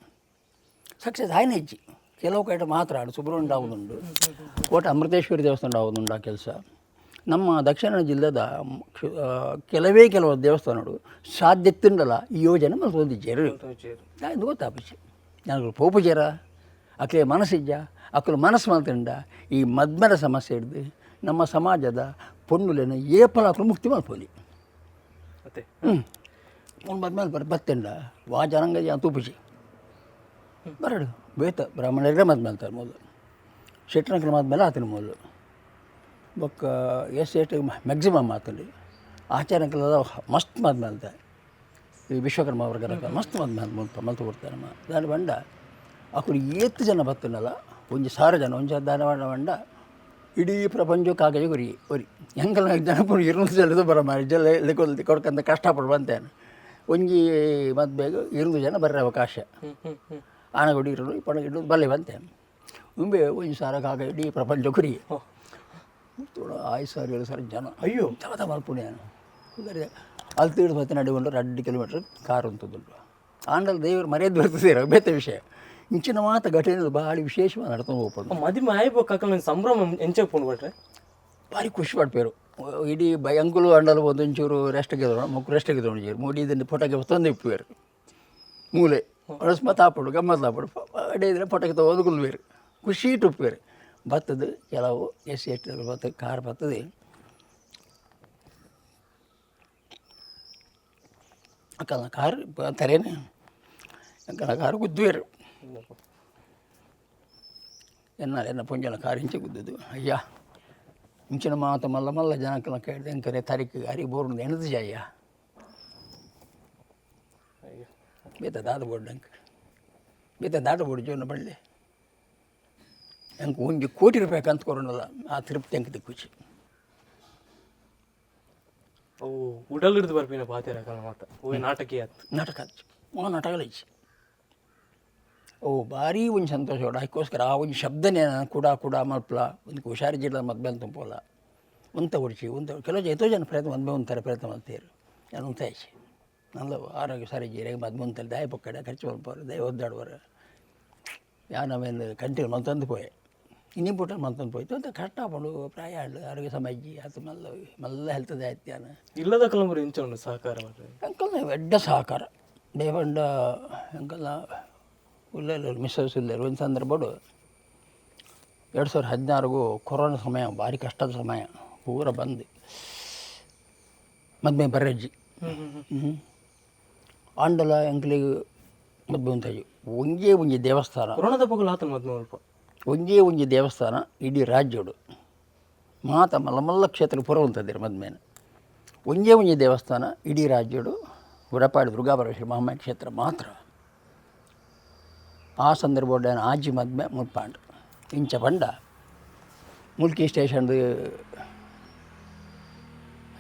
ಸಕ್ಸಸ್ ಆಯ್ನ ಇಜ್ಜಿ ಕೆಲವು ಕಡೆ ಮಾತ್ರ ಆಡು ಸುಬ್ರಹ್ಮಣ್ಯ ಆಗುದುಂಡು ಕೋಟೆ ಅಮೃತೇಶ್ವರಿ ದೇವಸ್ಥಾನ ಆಗುದುಂಡು ಆ ಕೆಲಸ ನಮ್ಮ ದಕ್ಷಿಣ ಜಿಲ್ಲೆದ ಕೆಲವು ದೇವಸ್ಥಾನಗಳು ಸಾಧ್ಯತ್ತಿಂಡಲ್ಲ ಈ ಯೋಜನೆ ಮತ್ತು ಒಂದಿಜ್ಜೇರು ಇದು ಗೊತ್ತಾಪಿಸಿ ನನಗೆ ಪೋಪುಜಾರ ಅಕ್ಲೆ ಮನಸ್ಸಿಜ್ಜ ಅಕ್ಕಲು ಮನಸ್ಸು ಮಾತಿಂಡ ಈ ಮದ್ಮರ ಸಮಸ್ಯೆ ಹಿಡ್ದು ನಮ್ಮ ಸಮಾಜದ ಪೊಣ್ಣುಲೇನು ಏಪಲಾಕಲು ಮುಕ್ತಿ ಮಾಡ್ಪೋಲಿ ಒಂದು ಮದ್ಮೇಲೆ ಬತ್ತಿಂಡ ವಾ ಜನಾಂಗ ತೂಪಿಸಿ ಬರಡು ಬೇತ ಬ್ರಾಹ್ಮಣರಿಗೆ ಮದ್ಮೇಲ್ತಾರೆ ಮೊದಲು ಶೆಟ್ರಂಕರ ಮದ್ಮೇಲೆ ಆತನ ಮೊದಲು ಬೊಕ್ಕ ಎಷ್ಟು ಮ್ಯಾಕ್ಸಿಮಮ್ ಆತಲ್ಲಿ ಆಚಾರ್ಯಂಕಲ ಮಸ್ತ್ ಮದ್ಮೇಲ್ತೆ ಈ ವಿಶ್ವಕರ್ಮ ವರ್ಗದ ಮಸ್ತ್ ಮಲ್ತು ಕೊಡ್ತಾರೆ ದಾನಿ ಬಂಡ ಅಕ್ಕಳು ಏತ್ತು ಜನ ಬತ್ತನಲ್ಲ ಒಂಜಿ 1000 ಜನ ಒಂಜಿ ದಾನ ಬಂಡ ಇಡೀ ಪ್ರಪಂಚ ಕಾಗಜ ಗುರಿ ಹೆಂಗಲ್ಲ ಜನಪುರ 200 ಜನದ ಬರ ಮಾಡಿ ಜಲ್ಲ ಲೆಕ್ಕೊಲ್ತಿ ಕೊಡ್ಕಂತ ಕಷ್ಟಪಟ್ಟು ಬಂತೇನೆ ಒಂಜಿ ಮದ್ವೆಗೆ 200 ಜನ ಬರ್ರೆ ಅವಕಾಶ ಆನಗುಡಿ ಇರೋದು ಪಣ ಇಡೋದು ಬಲ್ಲೆ ಬಂತೇನೆ ಮುಂಬೆ ಒಂಜಿ 1000 ಕಾಗ ಇಡೀ ಪ್ರಪಂಚ ಗುರಿ 5,000-7,000 ಜನ ಅಯ್ಯೋ ತಗದ ಮಲ್ಪುಣೆ ಅಲ್ಲಿ ತೀರ್ದು ಮತ್ತೆ ನಡೆಕೊಂಡು 2 ಕಿಲೋಮೀಟ್ರ್ ಕಾರು ಅಂತದುಂಟು ಆಂಡಲ್ ದೇವರು ಮರ್ಯಾದೆ ಬರ್ತದೆ ಬೇತೆ ವಿಷಯ ಇಂಚಿನ ಮಾತ ಘಟನೆ ಭಾಳ ವಿಶೇಷವಾಗಿ ನಡ್ಕೊಂಡು ಹೋಗ್ಬೋದು ಮದುವೆ ಆಯ್ಬೇಕಾಕಲ್ಲ ಸಂಭ್ರಮ ಎಂಚೆ ಪುಣ್ಬಿಟ್ರೆ ಭಾರಿ ಖುಷಿ ಪಡ್ಪೇರು ಇಡೀ ಅಂಕುಲು ಅಂಡಲು ಒಂದೊಂಚೂರು ರೆಸ್ಟಿಗೆ ರೆಸ್ಟಿಗೆ ತೊಗೊಂಡಿರು ಮೂಡಿ ಇದನ್ನು ಫೋಟೋಗೆ ತಂದು ಇಪ್ಪುವೇರು ಮೂಲೆ ಅಳಸ್ಮತ್ ಹಾಪಡು ಗಮ್ಮತ್ತು ಹಾಪಡು ಅಡೇ ಇದ್ರೆ ಫೋಟೋಗೆ ಓದ್ಕೊಳ್ಬೇರು ಖುಷಿ ಇಟ್ಟುಪ್ಪೇರು ಭತ್ತದ ಕೆಲವು ಎಷ್ಟು ಭತ್ತ ಕಾರ್ ಬರ್ತದೆ ಅಕ್ಕಲ್ಲ ಕಾರು ಅಂತಾರೇನು ಅಕ್ಕಲ್ಲ ಕಾರು ಗುದ್ದುವೇರು ಎನ್ನ ಪುಂಜನ ಕಾರು ಇಂಚೆ ಗುದ್ದುದು ಅಯ್ಯ ಇಂಚಿನ ಮಾತು ಮಲ್ಲ ಮಲ್ಲ ಜನಕ್ಕೆಲ್ಲ ಕೇಳಿದೆ ಎಂಕರೆ ತಾರೀಕಿಗೆ ಅರಿ ಬೋರ್ಡ್ ಎಣದು ಜಾಯ್ಯ ಬೇತ ದಾದ ಬೋರ್ಡ್ ಅಂಕ ಬೇತ ದಾಟ ಬೋರ್ಡ್ ಜೀವನ ಬಳ್ಳಿ ಅಂಕ 1 ಕೋಟಿ ರೂಪಾಯಿ ಕಂತು ಕೊರೋನಲ್ಲ ಆ ತೃಪ್ತಿ ಅಂಕ ಖುಷಿ ಓ ಉಡಲ್ ಹಿಡಿದು ಬರ್ಪಿನ ಪಾತಿರ ಮಾತ ನಾಟಕ ಆಯ್ತು ನಾಟಕ ಆಯ್ತು ನಾಟಕಗಳು ಇಚ್ಚಿ ಓ ಭಾರಿ ಒಂದು ಸಂತೋಷ ಕೊಡ ಅದಕ್ಕೋಸ್ಕರ ಆ ಒಂದು ಶಬ್ದನೇ ನಾನು ಕೂಡ ಮಲ್ಪಲ ಒಂದು ಹುಷಾರಿ ಜಿಲ್ಲ ಮದ್ಮೇಲೆ ತುಂಬೋಲ್ಲ ಒಂತ ಹೊಡಿಸಿ ಕೆಲವು ಎಷ್ಟೋ ಜನ ಪ್ರಯತ್ನ ಮದ್ಮೆ ಒಂಥರ ಪ್ರಯತ್ನ ಮಾಡ್ತೀರು ನಾನು ಒಂತ ಆಯ್ತು நல்ல ஆரோக்கிய சரி ஜீரக மத்மந்தல் தய பக்கடை கட்சி வளர்ப்பார் தய ஒத்தாடுவார் யார் நம்ம இந்த கண்ட்ரியில் மத்தந்து போய் ಇನ್ನಿ ಬಿಟ್ಟರೆ ಮತ್ತೊಂದು ಹೋಯ್ತು ಅಂತ ಕಷ್ಟ ಪಡು ಪ್ರಾಯ ಆಡು ಆರೋಗ್ಯ ಸಮಜ್ಜಿ ಅದು ಮಲ್ಲ ಹೆಲ್ತದ ಆಯ್ತಾನ ಇಲ್ಲದ ಕಲಂಬರಿ ಇಂಚ ಸಹಕಾರ ಅಂಕಲ್ ಎಡ್ಡ ಸಹಕಾರ ದೇವಂಡ ಅಂಕಲ್ನ ಉಲ್ಲೆಲ್ಲ ಮಿಸ್ಸಸ್ ಇಲ್ಲರು ಒಂದು ಸಂದರ್ಭಡು 2016 ಕೊರೋನಾ ಸಮಯ ಭಾರಿ ಕಷ್ಟದ ಸಮಯ ಪೂರ ಬಂದು ಮದ್ಮೆ ಬರ್ರಜ್ಜಿ ಆಂಡಲ ಎಂಕ್ಲಿಗೆ ಮದ್ಮೆ ಉಂಟಾಜು ಒಂಜೇ ದೇವಸ್ಥಾನ ಕೊರೋನಾದ ಪಗಲು ಆತನ ಮದ್ಮೆ ಅಲ್ಪ ಒಂಜೇ ದೇವಸ್ಥಾನ ಇಡೀ ರಾಜ್ಯೋಡು ಮಾತ ಮಲ್ಲ ಕ್ಷೇತ್ರ ಪುರ ಉಂಟದಿರು ಮದ್ಮೇನ ಒಂಜೇ ದೇವಸ್ಥಾನ ಇಡೀ ರಾಜ್ಯೋಡು ಉಡಪಾಡಿ ದುರ್ಗಾಪರಮೇಶ್ವರಿ ಮಹಾಮಾಯ ಕ್ಷೇತ್ರ ಮಾತ್ರ ಆ ಸಂದರ್ಭ ಆಜಿ ಮದ್ಮೆ ಮುಲ್ಪಾಂಡು ಇಂಚ ಪಂಡ ಮುಲ್ಕಿ ಸ್ಟೇಷನ್ದು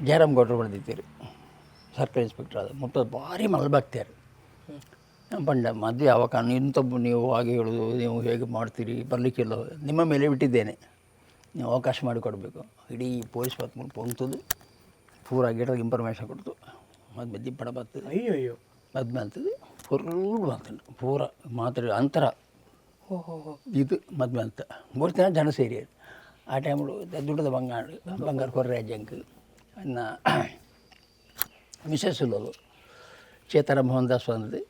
ಜಯರಾಮ್ ಗೌಡ್ರು ಬರೆದಿದ್ದೀರಿ ಸರ್ಕಲ್ ಇನ್ಸ್ಪೆಕ್ಟರ್ ಅದು ಮುಟ್ಟೋದು ಭಾರಿ ಮಲ್ಬಾಗ್ತಾರೆ ಪಂಡ ಮದುವೆ ಯಾವಾಗ ಇಂಥದ್ದು ನೀವು ಹಾಗೆ ಹೇಳೋದು ನೀವು ಹೇಗೆ ಮಾಡ್ತೀರಿ ಬರಲಿಕ್ಕಿಲ್ಲ ನಿಮ್ಮ ಮೇಲೆ ಬಿಟ್ಟಿದ್ದೇನೆ ನೀವು ಅವಕಾಶ ಮಾಡಿಕೊಡ್ಬೇಕು ಇಡೀ ಪೊಲೀಸ್ ಪತ್ಮೂಲ ಪೊಂತದು ಪೂರ ಗಿಡದ ಇನ್ಫಾರ್ಮೇಷನ್ ಕೊಡ್ತು ಮದುವೆ ದಿಪ್ಪಡ ಬರ್ತದೆ ಅಯ್ಯೋ ಮದುವೆ ಅಂತದ್ದು ಫುಲ್ ಬಂತು ಪೂರ ಮಾತ್ರ ಅಂತರ ಇದು ಮದುವೆ ಅಂತ 3 ದಿನ ಜನ ಸೇರಿ ಆ ಟೈಮು ದುಡ್ಡದ ಬಂಗಾರ ಕೊರ್ರೆ ಜಂಕ್ ಅನ್ನ ಮಿಸಸ್ ಉಳ್ಳೋದು ಚೇತರ ಮೋಹನ್ ದಾಸ್ ಬಂದದ್ದು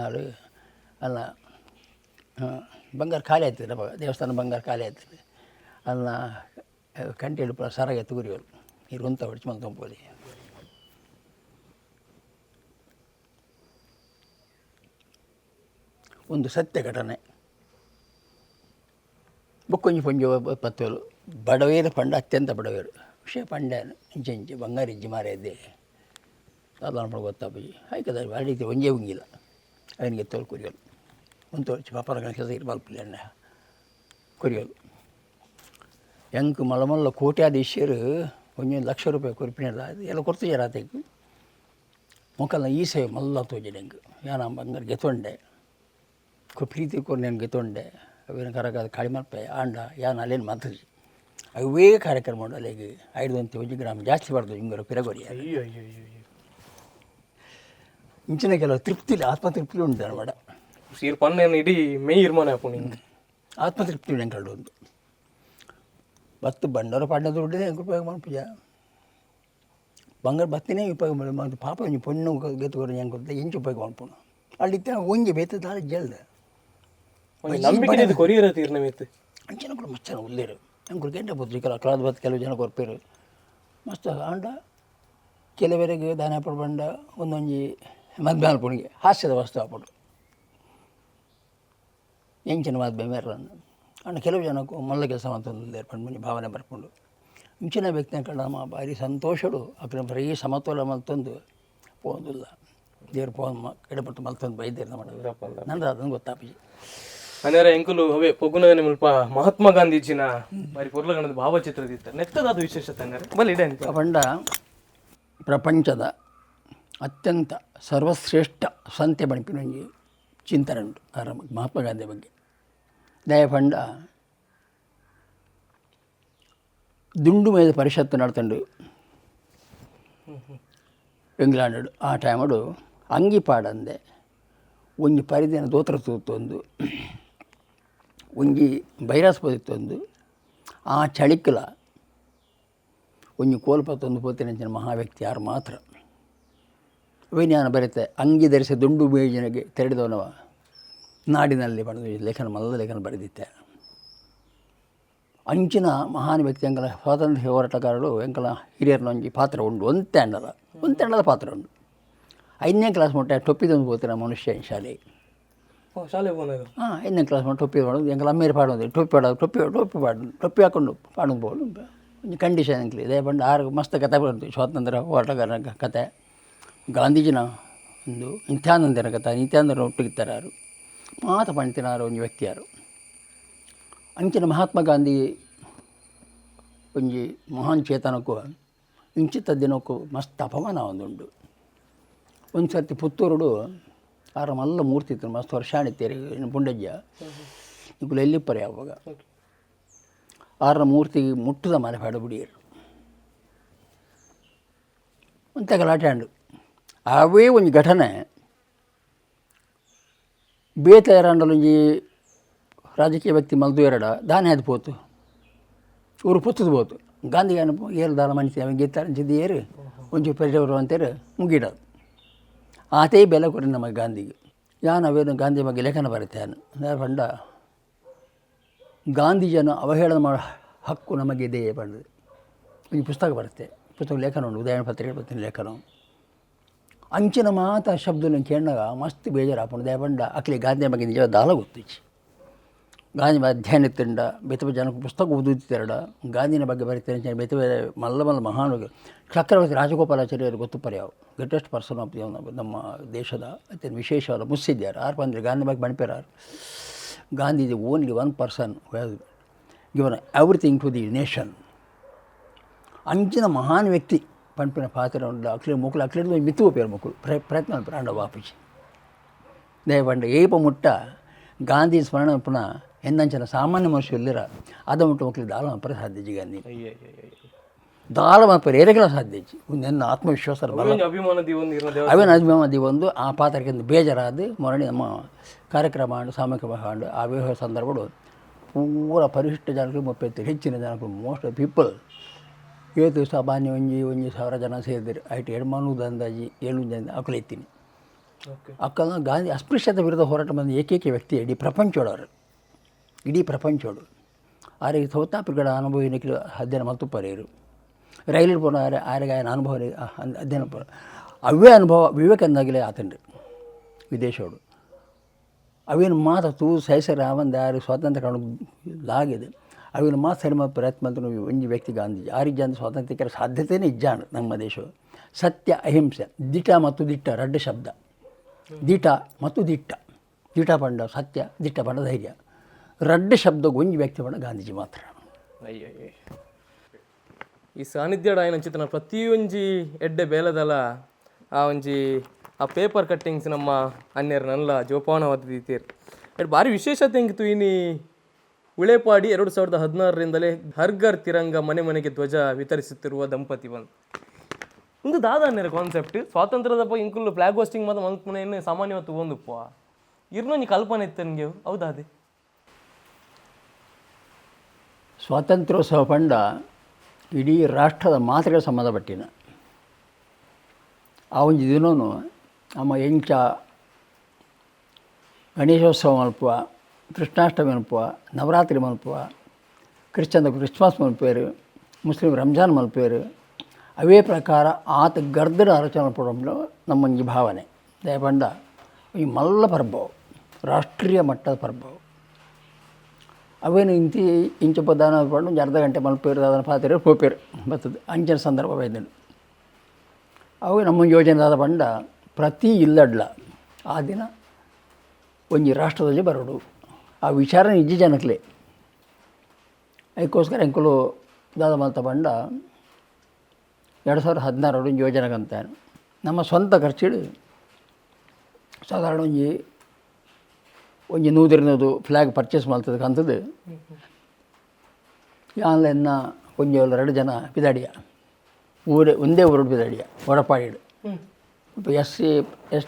ಆಡು ಅಲ್ಲ ಬಂಗಾರ ಖಾಲಿ ಆಯ್ತದೆ ನಮ್ಮ ದೇವಸ್ಥಾನ ಬಂಗಾರ ಖಾಲಿ ಆಯ್ತದೆ ಅಲ್ಲ ಕಂಟಿ ಹಿಡಿಪ ಸರಾಗ ತುಗುರಿಯೋರು ನೀರು ಹೊಂತ ಹೊಡಿಸಿ ಮಲ್ ತಂಪೋಲಿ ಒಂದು ಸತ್ಯ ಘಟನೆ ಬೊಕ್ಕೊಂಜಿ ಪೊಂಜಿ ಪತ್ತೋಲು ಬಡವೇರು ಪಂಡ ಅತ್ಯಂತ ಬಡವೇರು ವಿಷಯ ಪಂಡೇನು ಇಂಚೆ ಬಂಗಾರ ಇಜ್ಜಿ ಮಾರಿದ್ದೆ ಸಾಧಾರಣ ಪಡ ಗೊತ್ತಾಪಿ ಆಯ್ಕದ ಅಡಿಗೆ ಒಂಜೇ ಉಂಗಿಲ್ಲ ಅವನಿಗೆ ತೋಲು ಕೊರಿಯೋಲು ಒಂದು ತೋರಿಸಿ ಪಾಪರ ಕೆಲಸ ಇರ್ಬಲ್ಪಿಲ್ಲ ಎಣ್ಣೆ ಕೊರಿಯೋಲು ಹೆಂಗೆ ಮಲ್ಲ ಕೋಟ್ಯಾಧೀಶರು 1 ಲಕ್ಷ ರೂಪಾಯಿ ಕೊರಿಪಿನದ ಎಲ್ಲ ಕೊಡ್ತಿದ್ದಾರೆ ಆತಕ್ಕೆ ಮೊಕ್ಕಲ್ನ ಈ ಸೇವೆ ಮಲ್ಲ ತೋಜಿ ಹೆಂಗೆ ಯಾನ ಬಂಗಾರ ಗೆತ್ತೊಂಡೆ ಪ್ರೀತಿ ಕೊರು ನಾನು ಗೆತ್ತೊಂಡೆ ಅವೇನು ಕರಗಾದ ಕಾಳಿ ಮಲ್ಪೆ ಆಂಡ ಯಾನ ಅಲ್ಲೇನು ಮಾತಾಡಿ ಅವೇ ಕಾರ್ಯಕ್ರಮ ಮಾಡು ಅಲ್ಲಿಗೆ 5 ಗ್ರಾಮ್ ಜಾಸ್ತಿ ಬಾರ್ದು ಹಿಂಗಾರು ಪಿರಗೋರಿ ಅಯ್ಯೋ ಇಂಚಿನ ಕೆಲವು ತೃಪ್ತಿಲಿ ಆತ್ಮತೃಪ್ತಿ ಉಂಟು ನಾನು ಮಾಡ ಸೀರ್ ಪನ್ನೇನು ಇಡೀ ಮೈ ಇರ್ಮಾನೆ ಅಪ್ಪ ನಿಂಗೆ ಆತ್ಮತೃಪ್ತಿ ಉಂಟು ಎಂಕಲ್ಡು ಒಂದು ಬತ್ತು ಬಂಡವರು ಪಾಡ್ನ ದುಡ್ಡಿದೆ ಹೆಂಗೆ ಉಪಯೋಗ ಮಾಡಿ ಪೂಜಾ ಬಂಗಾರ ಬತ್ತಿನೇ ಉಪಯೋಗ ಮಾಡಿ ಪಾಪ ಒಂಜಿ ಪೊಣ್ಣು ಗೆತ್ತುಕೊಂಡು ಹೆಂಗೆ ಗೊತ್ತ ಎಂಚು ಉಪಯೋಗ ಮಾಡ್ಪೋಣ ಅಲ್ಲಿ ಒಂಜಿ ಬೇತ ದಾಳ ಜಲ್ದ ನಂಬಿಕೆ ಕೊರಿಯರ ತೀರ್ನ ಮೇತು ಅಂಚನ ಕೂಡ ಮಸ್ತ್ ಜನ ಉಳ್ಳೇರು ಹೆಂಗೆ ಗಂಟೆ ಬತ್ತು ಕಳೆದ ಬತ್ತು ಕೆಲವು ಜನ ಕೊರ್ಪೇರು ಮಸ್ತ್ ಆಂಡ ಕೆಲವರಿಗೆ ದಾನ ಪಡ್ಬಂಡ ಒಂದೊಂಜಿ ಮದ್ವೆ ಅಲ್ಪುಣಿಗೆ ಹಾಸ್ಯದ ವಸ್ತು ಹಾಕ್ಬಿಟ್ಟು ಎಂಚಿನ ಮದ್ವೆ ಮೇರನ್ನು ಅಣ್ಣ ಕೆಲವು ಜನಕ್ಕೂ ಮಲ್ಲ ಕೆಲಸ ಮಾಡ್ತಂದು ಏರ್ಪಂಡು ಮನೆ ಭಾವನೆ ಬರ್ಕೊಂಡು ಇಂಚಿನ ವ್ಯಕ್ತಿ ಅನ್ಕೊಂಡು ನಮ್ಮ ಭಾರಿ ಸಂತೋಷಡು ಅక్కడ ಬರೀ ಸಮತೋಲ ಮಲ್ತೊಂದು ಪೋದಿಲ್ಲ ದೇವ್ರು ಫೋನ್ ಎಡಪಟ್ಟು ಮಲ್ತೊಂದು ಬೈದೇರ್ನ ಮಾಡೋದು ನಂದು ಅದನ್ನು ಗೊತ್ತಾಪಿ ಅಂದರೆ ಎಂಕುಲು ಅವೇ ಪೊಗುನಗನೆ ಮುಲ್ಪ ಮಹಾತ್ಮ ಗಾಂಧೀಜಿನ ಬಾರಿ ಪೊರ್ಲಗಣದ ಭಾವಚಿತ್ರದಿತ್ತ ನೆತ್ತದಾದ ವಿಶೇಷತೆ ಅಂದರೆ ಬಲ್ಲಿ ಇಡೆ ಅಂತ ಪಂಡ ಪ್ರಪಂಚದ ಅತ್ಯಂತ ಸರ್ವಶ್ರೇಷ್ಠ ಸಂತೆ ಬಣಿಪಿನೊಂಜಿ ಚಿಂತನೆ ಉಂಟು ಮಹಾತ್ಮ ಗಾಂಧಿ ಬಗ್ಗೆ ದಯಪಂಡ ದುಂಡು ಮೇದ ಪರಿಷತ್ತು ನಡ್ತಂಡು ಇಂಗ್ಲೆಂಡ್ ಆ ಟೈಮಡು ಅಂಗಿ ಪಾಡಂದೆ ಒಂಜಿ ಪರಿದಿನ ದೋತ್ರ ತೂತೊಂದು ಒಂಜಿ ಬೈರಾಸ್ಪದಿತ್ತೊಂದು ಆ ಚಳಿಕಲ ಒಂಜಿ ಕೋಲ್ಪತ್ತೊಂದು ಪೋತಿನಂಚಿನ ಮಹಾವ್ಯಕ್ತಿ ಯಾರು ಮಾತ್ರ ವಿಜ್ಞಾನ ಬರುತ್ತೆ ಅಂಗಿ ಧರಿಸಿ ದುಂಡು ಬೇಜನೆಗೆ ತೆರೆದವನವ ನಾಡಿನಲ್ಲಿ ಪಡೆದು ಲೇಖನ ಮಲ್ಲ ಲೇಖನ ಬರೆದಿತ್ತೆ ಅಂಚಿನ ಮಹಾನ್ ವ್ಯಕ್ತಿ ಎಂಕಲ ಸ್ವಾತಂತ್ರ್ಯ ಹೋರಾಟಗಾರರು ಎಂಕಲ ಹಿರಿಯರನೊಂಜಿ ಪಾತ್ರ ಉಂಡು ಒಂತೆಂಡದ ಪಾತ್ರ ಉಂಡು 5ನೇ ಕ್ಲಾಸ್ ಮಟ್ಟ ಟೊಪ್ಪಿದೊಂದು ಹೋಗ್ತಾರೆ ಮನುಷ್ಯ ಶಾಲೆ ಶಾಲೆ ಹೋದಾಗ 5ನೇ ಕ್ಲಾಸ್ ಮಟ್ಟ ಟೊಪ್ಪಿ ಮಾಡೋದು ಎಂಕಲ ಅಮ್ಮೇರಿ ಪಾಡೋದು ಟೊಪ್ಪಿ ಹಾಕೊಂಡು ಪಾಡೋದು ಬೋದು ಒಂದು ಕಂಡೀಷನ್ ಎಂಕಲಿ ಇದೇ ಬಂದು 6 ಮಸ್ತ್ ಕತೆ ಬಂತು ಸ್ವಾತಂತ್ರ್ಯ ಹೋರಾಟಗಾರನ ಕತೆ ಗಾಂಧೀಜಿನ ಒಂದು ನಿತ್ಯಾನಂದರ ಕಥೆ ನಿತ್ಯಾನಂದರ ಒಟ್ಟಿಗಿತ್ತಾರೆ ಯಾರು ಮಾತ ಪಂಡಿತನಾರು ಒಂದು ವ್ಯಕ್ತಿ ಯಾರು ಅಂಚಿನ ಮಹಾತ್ಮ ಗಾಂಧಿ ಒಂಜಿ ಮಹಾನ್ ಚೇತನಕ್ಕೂ ಇಂಚಿತ ದಿನಕ್ಕೂ ಮಸ್ತ್ ಅಪಮಾನ ಒಂದುಂಡು ಒಂದು ಸರ್ತಿ ಪುತ್ತೂರುಡು ಆರ ಮಲ್ಲ ಮೂರ್ತಿ ಇತ್ತು ಮಸ್ತ್ ವರ್ಷಾಣಿತ್ತೇರಿ ಇನ್ನು ಪುಂಡಜ್ಜ ಇವುಗಳು ಎಲ್ಲಿಪ್ಪರೆ ಅವಾಗ ಆರ ಮೂರ್ತಿಗೆ ಮುಟ್ಟದ ಮನೆ ಪಾಡಬಿಡಿಯರು ಅಂತ ಗಲಾಟೆ ಅಂಡು ಅವೇ ಒಂದು ಘಟನೆ ಬೇತೇರಂಡಲೊಂಜಿ ರಾಜಕೀಯ ವ್ಯಕ್ತಿ ಮಲ್ದು ಎರಡ ದಾನೆ ಅದು ಪೋತು ಊರು ಪುತ್ತದು ಪೋತು ಗಾಂಧಿಗೆ ಅನುಭವ ಏರು ದಾನ ಮನಿಸಿ ಅವ ಗೆತ್ತಾರಂಚಿದ್ದು ಏರು ಒಂಚೂರು ಪರಿಚಯವರು ಅಂತೇಳಿ ಮುಗಿಡೋದು ಆತೇ ಬೆಲೆ ಕೊಡಿ ನಮಗೆ ಗಾಂಧಿಗೆ ಯಾನು ಅವೇನು ಗಾಂಧಿ ಬಗ್ಗೆ ಲೇಖನ ಬರುತ್ತೆ ಪಂಡ ಗಾಂಧೀಜಿಯನ್ನು ಅವಹೇಳನ ಮಾಡೋ ಹಕ್ಕು ನಮಗಿದೆ ಪಂಡದು ಒಂದು ಪುಸ್ತಕ ಬರುತ್ತೆ ಪುಸ್ತಕ ಲೇಖನ ಉಂಟು ಉದಯನ ಪತ್ರಿಕೆ ಬರ್ತೀನಿ ಲೇಖನ ಅಂಚಿನ ಮಾತ ಶಬ್ದ ಕೇಳಿದಾಗ ಮಸ್ತ್ ಬೇಜಾರು ಹಾಕೊಂಡು ದಯಪಂಡ ಅಕ್ಲಿ ಗಾಂಧಿ ಬಗ್ಗೆ ನಿಜವಾದ ದಾಲ ಗೊತ್ತಿಚ್ಚಿ ಗಾಂಧಿ ಅಧ್ಯಯನ ತಿಂಡ ಬೆತ್ತವೆ ಜನಕ್ಕೆ ಪುಸ್ತಕ ಓದುತ್ತಿರಡ ಗಾಂಧಿನ ಬಗ್ಗೆ ಬರೀತಾರೆ ಬೆತ್ತವೆ ಮಲ್ಲ ಮಲ್ಲ ಮಹಾನ್ ಚಕ್ರವರ್ತಿ ರಾಜಗೋಪಾಲಾಚಾರ್ಯರು ಗೊತ್ತು ಪರ್ಯಾವ ಗ್ರೇಟೆಸ್ಟ್ ಪರ್ಸನ್ ಆಫ್ ನಮ್ಮ ದೇಶದ ಅತ್ಯಂತ ವಿಶೇಷವಾದ ಮುಸ್ಸಿದ್ಯಾರು ಯಾರು ಬಂದರೆ ಗಾಂಧಿ ಬಗ್ಗೆ ಬಣ್ಪೇರಾರು Gandhi is only one person given everything to the nation ಅಂಚಿನ ಮಹಾನ್ ವ್ಯಕ್ತಿ ಪಂಪಿನ ಪಾತ್ರ ಉಂಡ ಅಕ್ಲಿ ಮುಕ್ಳು ಅಕ್ಲಿಡ್ ಮಿತ್ತು ಪೇರು ಮುಕ್ಳು ಪ್ರಯತ್ನ ಪ್ರಾಂಡ ವಾಪಸಿ ದಯಪಂಡ ಏಪ ಮುಟ್ಟ ಗಾಂಧಿ ಸ್ಮರಣ ಪುನಃ ಎಂದಂಚನ ಸಾಮಾನ್ಯ ಮನುಷ್ಯ ಇಲ್ಲಿರ ಅದ ಮುಟ್ಟು ಮಕ್ಕಳು ದಾಳ ಮಪ್ಪರೆ ಸಾಧ್ಯಜಿ ಗಾಂಧಿ ದಾಳ ಮಪ್ಪರೆ ಏರೆಗಳ ಸಾಧ್ಯಜಿ ನನ್ನ ಆತ್ಮವಿಶ್ವಾಸ ಅವೇನು ಅಭಿಮಾನದಿ ಒಂದು ಆ ಪಾತ್ರಕ್ಕಿಂತ ಬೇಜಾರಾದ ಮೊರಡಿ ನಮ್ಮ ಕಾರ್ಯಕ್ರಮ ಹಾಂಡು ಸಾಮೂಹಿಕ ಹಾಂಡು ಆ ವ್ಯವಹಾರ ಸಂದರ್ಭಗಳು ಪೂರ ಪರಿಶಿಷ್ಟ ಜನಕ್ಕೆ ಮುಪ್ಪತ್ತು ಹೆಚ್ಚಿನ ಜನಕ್ಕೆ ಮೋಸ್ಟ್ ಪೀಪಲ್ ಏತು ಸಾಮಾನ್ಯ ಒಂಜಿ ಸಾವಿರ ಜನ ಸೇರಿದ್ರು ಐಟು ಎಡ್ಮಾನುವುದು ಅಂದಾಜಿ 7 ಜನ ಅಕ್ಕಲು ಎತ್ತೀನಿ ಅಕ್ಕನ ಗಾಂಧಿ ಅಸ್ಪೃಶ್ಯತೆ ವಿರುದ್ಧ ಹೋರಾಟ ಬಂದ ಏಕೈಕ ವ್ಯಕ್ತಿ ಇಡೀ ಪ್ರಪಂಚೋಡು ಆರಿಗೆ ಸೌತಾಪಿಗಳ ಅನುಭವ ನಿಖಿಲು ಅಧ್ಯಯನ ಮತ್ತು ಪರೆಯರು ರೈಲಿಗೆ ಪೋನ ಆರಿಗೆ ఆయన ಅನುಭವ ಅಧ್ಯಯನ ಅವೇ ಅನುಭವ ವಿವೇಕಾನಂದಾಗಲೇ ಆತಂಡ್ರಿ ವಿದೇಶೋಡು ಅವೇನು ಮಾತು ತೂ ಸೈಸರ ಒಂದು ಯಾರು ಸ್ವಾತಂತ್ರ್ಯ ಕಾಣು ಲಾಗಿದೆ ಅವೇನು ಮಾತು ಸರಿ ಪ್ರಯತ್ನ ಅಂತ ಒಂಜಿ ವ್ಯಕ್ತಿ ಗಾಂಧೀಜಿ ಆರಿಗೆ ಜನ ಸ್ವಾತಂತ್ರ್ಯಕ್ಕೆ ಸಾಧ್ಯತೆಯೇ ಇಜ್ಜಾಣ ನಮ್ಮ ದೇಶವು ಸತ್ಯ ಅಹಿಂಸೆ ದಿಟ ಮತ್ತು ದಿಟ್ಟ ರಡ್ಡು ಶಬ್ದ ದಿಟ ಮತ್ತು ದಿಟ ಪಂಡ ಸತ್ಯ ದಿಟ್ಟ ಪಂಡ ಧೈರ್ಯ ರಡ್ಡು ಶಬ್ದ ಒಂಜಿ ವ್ಯಕ್ತಿ ಪಂಡ ಗಾಂಧೀಜಿ ಮಾತ್ರ ಈ ಸಾನ್ನಿಧ್ಯ ఆయన ಚಿತ್ರ ಪ್ರತಿಯೊಂಜಿ ಎಡ್ಡೆ ಬೇಲದಲ ಆ ಪೇಪರ್ ಕಟ್ಟಿಂಗ್ಸ್ ನಮ್ಮ ಅನ್ಯರು ನಲ್ಲ ಜೋಪಾನವಾದ ಭಾರಿ ವಿಶೇಷತೆ ಹೆಂಗಿತ್ತು ಇನಿ ಉಳೆಪಾಡಿ 2016ರಿಂದಲೇ ಹರ್ ಘರ್ ತಿರಂಗ ಮನೆ ಮನೆಗೆ ಧ್ವಜ ವಿತರಿಸುತ್ತಿರುವ ದಂಪತಿ ಬಂದು ಒಂದು ದಾದಾನ್ಯರ ಕಾನ್ಸೆಪ್ಟ್ ಸ್ವಾತಂತ್ರ್ಯದಪ್ಪ ಇಂಕುಲ್ಲು ಫ್ಲಾಗ್ ಹೋಸ್ಟಿಂಗ್ ಮಾತ್ರ ಮನೆ ಸಾಮಾನ್ಯವಾಗಿ ತಗೊಂಡುಪ್ಪ ಇರ್ನೊಂದು ಕಲ್ಪನೆ ಇತ್ತು ನನಗೆ ಹೌದಾದೆ ಸ್ವಾತಂತ್ರ್ಯೋತ್ಸವ ಪಂಡ ಇಡೀ ರಾಷ್ಟ್ರದ ಮಾತ್ರೆಗೆ ಸಂಬಂಧಪಟ್ಟಿನ ಆ ಒಂದು ದಿನವೂ ನಮ್ಮ ಎಂಚ ಗಣೇಶೋತ್ಸವ ಮಲ್ಪುವ ಕೃಷ್ಣಾಷ್ಟಮಿ ಮಲ್ಪುವ ನವರಾತ್ರಿ ಮಲ್ಪುವ ಕ್ರಿಶ್ಚನ್ದ ಕ್ರಿಸ್ಮಸ್ ಮಲ್ಪೇರು ಮುಸ್ಲಿಂ ರಂಜಾನ್ ಮಲ್ಪೇರು ಅವೇ ಪ್ರಕಾರ ಆತ ಗರ್ದನ ಆಲೋಚನೆ ಪಡೋ ನಮ್ಮಂಜಿ ಭಾವನೆ ದಯಪಂಡ ಈ ಮಲ್ಲ ಪರ್ಬವು ರಾಷ್ಟ್ರೀಯ ಮಟ್ಟದ ಪರ್ಬವು ಅವೇನು ಇಂಚ ಪ್ರಧಾನ ಪಂಡು ಒಂದು ಅರ್ಧ ಗಂಟೆ ಮಲ್ಪೇರು ಅದನ್ನು ಪಾತ್ರೆ ಪೋಪೇರು ಬರ್ತದೆ ಅಂಚಿನ ಸಂದರ್ಭ ಬೈದನು ಅವು ನಮ್ಮ ಯೋಜನೆದಾದ ಪಂಡ ಪ್ರತಿ ಇಲ್ಲಡ್ಲ ಆ ದಿನ ಒಂಜಿ ರಾಷ್ಟ್ರದಲ್ಲಿ ಬರೋಡು ಆ ವಿಚಾರ ನಿಜ ಜನಕ್ಲೆ ಅದಕ್ಕೋಸ್ಕರ ಎಂಕುಲು ದಾದ ಮಲ್ತ ಪಂಡ 2016 ಯೋಜನೆಗಂತ ನಮ್ಮ ಸ್ವಂತ ಖರ್ಚಿಡು ಸಾಧಾರಣ ಒಂಜಿ 100 ಫ್ಲ್ಯಾಗ್ ಪರ್ಚೇಸ್ ಮಾಡ್ತದಕ್ಕೆ ಅಂಥದ್ದು ಆನ್ಲೈನ್ನ ಒಂಜಿ 2 ಜನ ಪಿದಾಡಿಯ ಒಂದೇ ಊರು ಪಿದಾಡಿಯ ಒಡಪಾಡಿಡು ಎಸ್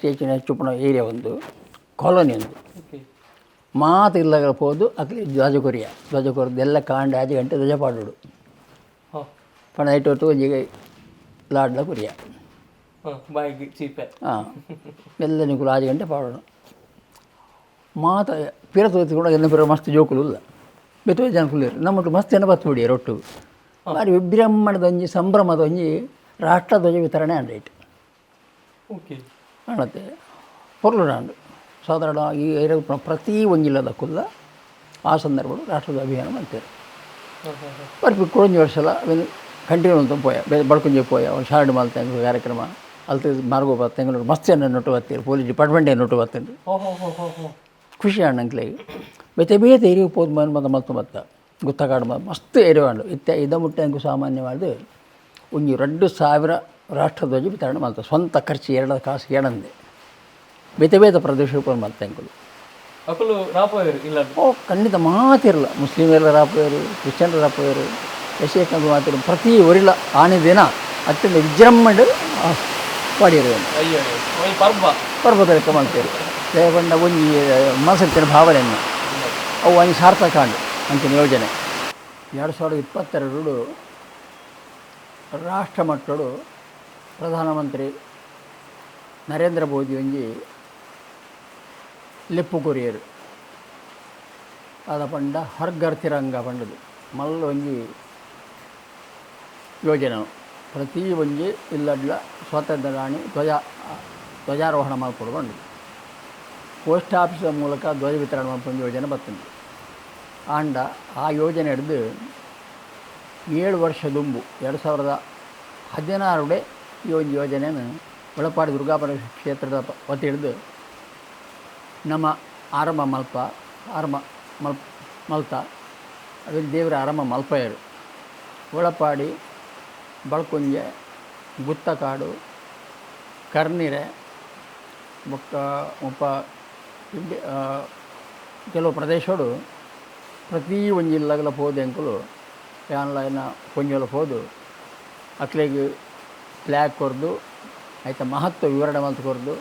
ಟಿ ಹೆಚ್ಚು ಪುಣ ಏರಿಯಾ ಒಂದು ಕಾಲೋನಿ ಒಂದು ಮಾತು ಇಲ್ಲಾಗ ಹೋದು ಅಕ್ಲಿ ಧ್ವಜ ಕೊರಿಯದು ಎಲ್ಲ ಕಾಂಡೆ 5 ಗಂಟೆ ಧ್ವಜ ಪಾಡುಡು ಪಣ ಐಟೊಟ್ಟು ಒಂಜಿ ಲಾಡ್ಲ ಕೊರಿಯ ಎಲ್ಲ ನಿಂಕು 5 ಗಂಟೆ ಪಾಡೋಣ ಮಾತ ಪಿರ ತೋರಿಸಿಕೊಂಡು ಎಲ್ಲ ಪಿರ ಮಸ್ತ್ ಜೋಕುಲು ಇಲ್ಲ ಬೆತ್ತೋ ಜನ ಕುಲ್ಲಿರು ನಮ್ಮಟ್ಟು ಮಸ್ತ್ ಜನ ಬತ್ತು ಬಿಡಿ ರೊಟ್ಟು ಬಾರಿ ವಿಜೃಂಭಣದ ಒಂಜಿ ಸಂಭ್ರಮದ ಒಂಜಿ ರಾಷ್ಟ್ರ ಧ್ವಜ ವಿತರಣೆ ಅಂಡೈಟ್ ಕಾಣತ್ತೆ ಪೊರ್ಲುಡಾಂಡು ಸಾಧಾರಣ ಈ ಏರಿಯಾ ಪ್ರತಿ ಒಂಜಿಲ್ಲದ ಕುಲ್ಲ ಆ ಸಂದರ್ಭಗಳು ರಾಷ್ಟ್ರದ ಅಭಿಯಾನ ಮಾಡ್ತಾರೆ ಬರ್ಪಿ ಕೊಳಂಜಿ ವರ್ಷಲ ಅವೇನು ಕಂಟಿನ್ಯೂ ಅಂತ ಪೋಯ ಬಡ್ಕೊಂಜಿ ಪೋಯ ಒಂದು ಶಾರ್ಡ್ ಮಾಲ್ ತೆಂಗು ಕಾರ್ಯಕ್ರಮ ಅಲ್ಲಿ ಮಾರ್ಗೋ ತೆಂಗು ಮಸ್ತ್ ಜನ ನೊಟ್ಟು ಬರ್ತೀರಿ ಪೊಲೀಸ್ ಡಿಪಾರ್ಟ್ಮೆಂಟೇ ನೊಟ್ಟು ಬರ್ತೀನಿ ಖುಷಿ ಅಣ್ಣಂಕ್ಲೆ ಬೇತೆ ಬೇತೆ ಏರಿಯಾ ಹೋದ್ ಮಲ್ತು ಮತ್ತ ಗುತ್ತಕಾಡು ಮಸ್ತ್ ಏರಿಯಾ ಅಂಡು ಇದ ಮುಟ್ಟೆ ಅಂಕು ಸಾಮಾನ್ಯವಾದ ಒಂದು 2,000 ರಾಷ್ಟ್ರಧ್ವಜ ವಿತರಣೆ ಮಾಡ್ತಾರೆ ಸ್ವಂತ ಖರ್ಚು 2 ಕಾಸು ಏನಂದೆ ಬೇತೆ ಬೇತೆ ಪ್ರದೇಶಕ್ಕೆ ಮತ್ತೆ ಅಂಕಲು ಅಕಲು ರಾಪೋಯರು ಇಲ್ಲ ಓ ಖಂಡಿತ ಮಾತಿರಲ್ಲ ಮುಸ್ಲಿಮರೆಲ್ಲ ರಾಪೋಯರು ಕ್ರಿಶ್ಚಿಯನ್ರು ರಾಪೋಯರು ಯಶೇಕಂದು ಮಾತಿರ ಪ್ರತಿ ಒರಿಲ ಆನೆ ದಿನ ಅತ್ಯಂತ ವಿಜೃಂಭಣೆ ಪಾಡಿಯರು ಅಯ್ಯೋ ಪರ್ಬ ಪರ್ವತ ಲೆಕ್ಕ ಮಾಡ್ತಾರೆ ದೇವಣ್ಣ ಒಂಜಿ ಮನಸ್ಸಿನ ಭಾವನೆಯನ್ನು ಅವು ಒಂದು ಸಾರ್ಥಕ ಕಾಂಡು ಅಂತಿನ ಯೋಜನೆ 2022 ರಾಷ್ಟ್ರ ಮಟ್ಟಡು ಪ್ರಧಾನಮಂತ್ರಿ ನರೇಂದ್ರ ಮೋದಿ ಒಂಜಿ ಲೆಪ್ಪು ಕೊರಿಯರು ಅದ ಪಂಡ ಹರ್ ಘರ್ ತಿರಂಗ ಪಂಡದು ಮಲ್ಲ ಒಂಜಿ ಯೋಜನೆ ಪ್ರತಿ ಒಂಜಿ ಇಲ್ಲಡ್ಲ ಸ್ವಾತಂತ್ರ್ಯ ರಾಣಿ ಧ್ವಜಾರೋಹಣ ಮಾಡಿಕೊಡು ಬಂದು ಪೋಸ್ಟ್ ಆಫೀಸ್ ಮೂಲಕ ಧ್ವಜ ವಿತರಣೆ ಮಾಡ್ಕೊಂಡು ಯೋಜನೆ ಬರ್ತದೆ ಆಂಡ ಆ ಯೋಜನೆ ಹಿಡಿದು 7 ವರ್ಷ ದುಂಬು 2016 ಈ ಒಂದು ಯೋಜನೆಯನ್ನು ಒಳಪಾಡಿ ದುರ್ಗಾಪುರ ಕ್ಷೇತ್ರದ ಹೊತ್ತು ಹಿಡಿದು ನಮ್ಮ ಆರಂಭ ಮಲ್ತ ಅದನ್ನು ದೇವರ ಆರಂಭ ಮಲ್ಪಯರು ಒಳಪಾಡಿ ಬಳ್ಕುಂಜೆ ಗುತ್ತಕಾಡು ಕರ್ನಿರೆ ಮುಪ್ಪ ಕೆಲವು ಪ್ರದೇಶಗಳು ಪ್ರತಿ ಒಂದು ಇಲ್ಲಗಲ ಹೋದ ಅಂಕಲು ಯಾನ್ಲೈನ ಕೊಂಜಲ ಹೋದು ಅಕ್ಲೆಗೆ ಫ್ಲ್ಯಾಗ್ ಕೊರ್ದು ಆಯ್ತಾ ಮಹತ್ವ ವಿವರಣೆ ಮಂತ್ ಕೊರ್ದು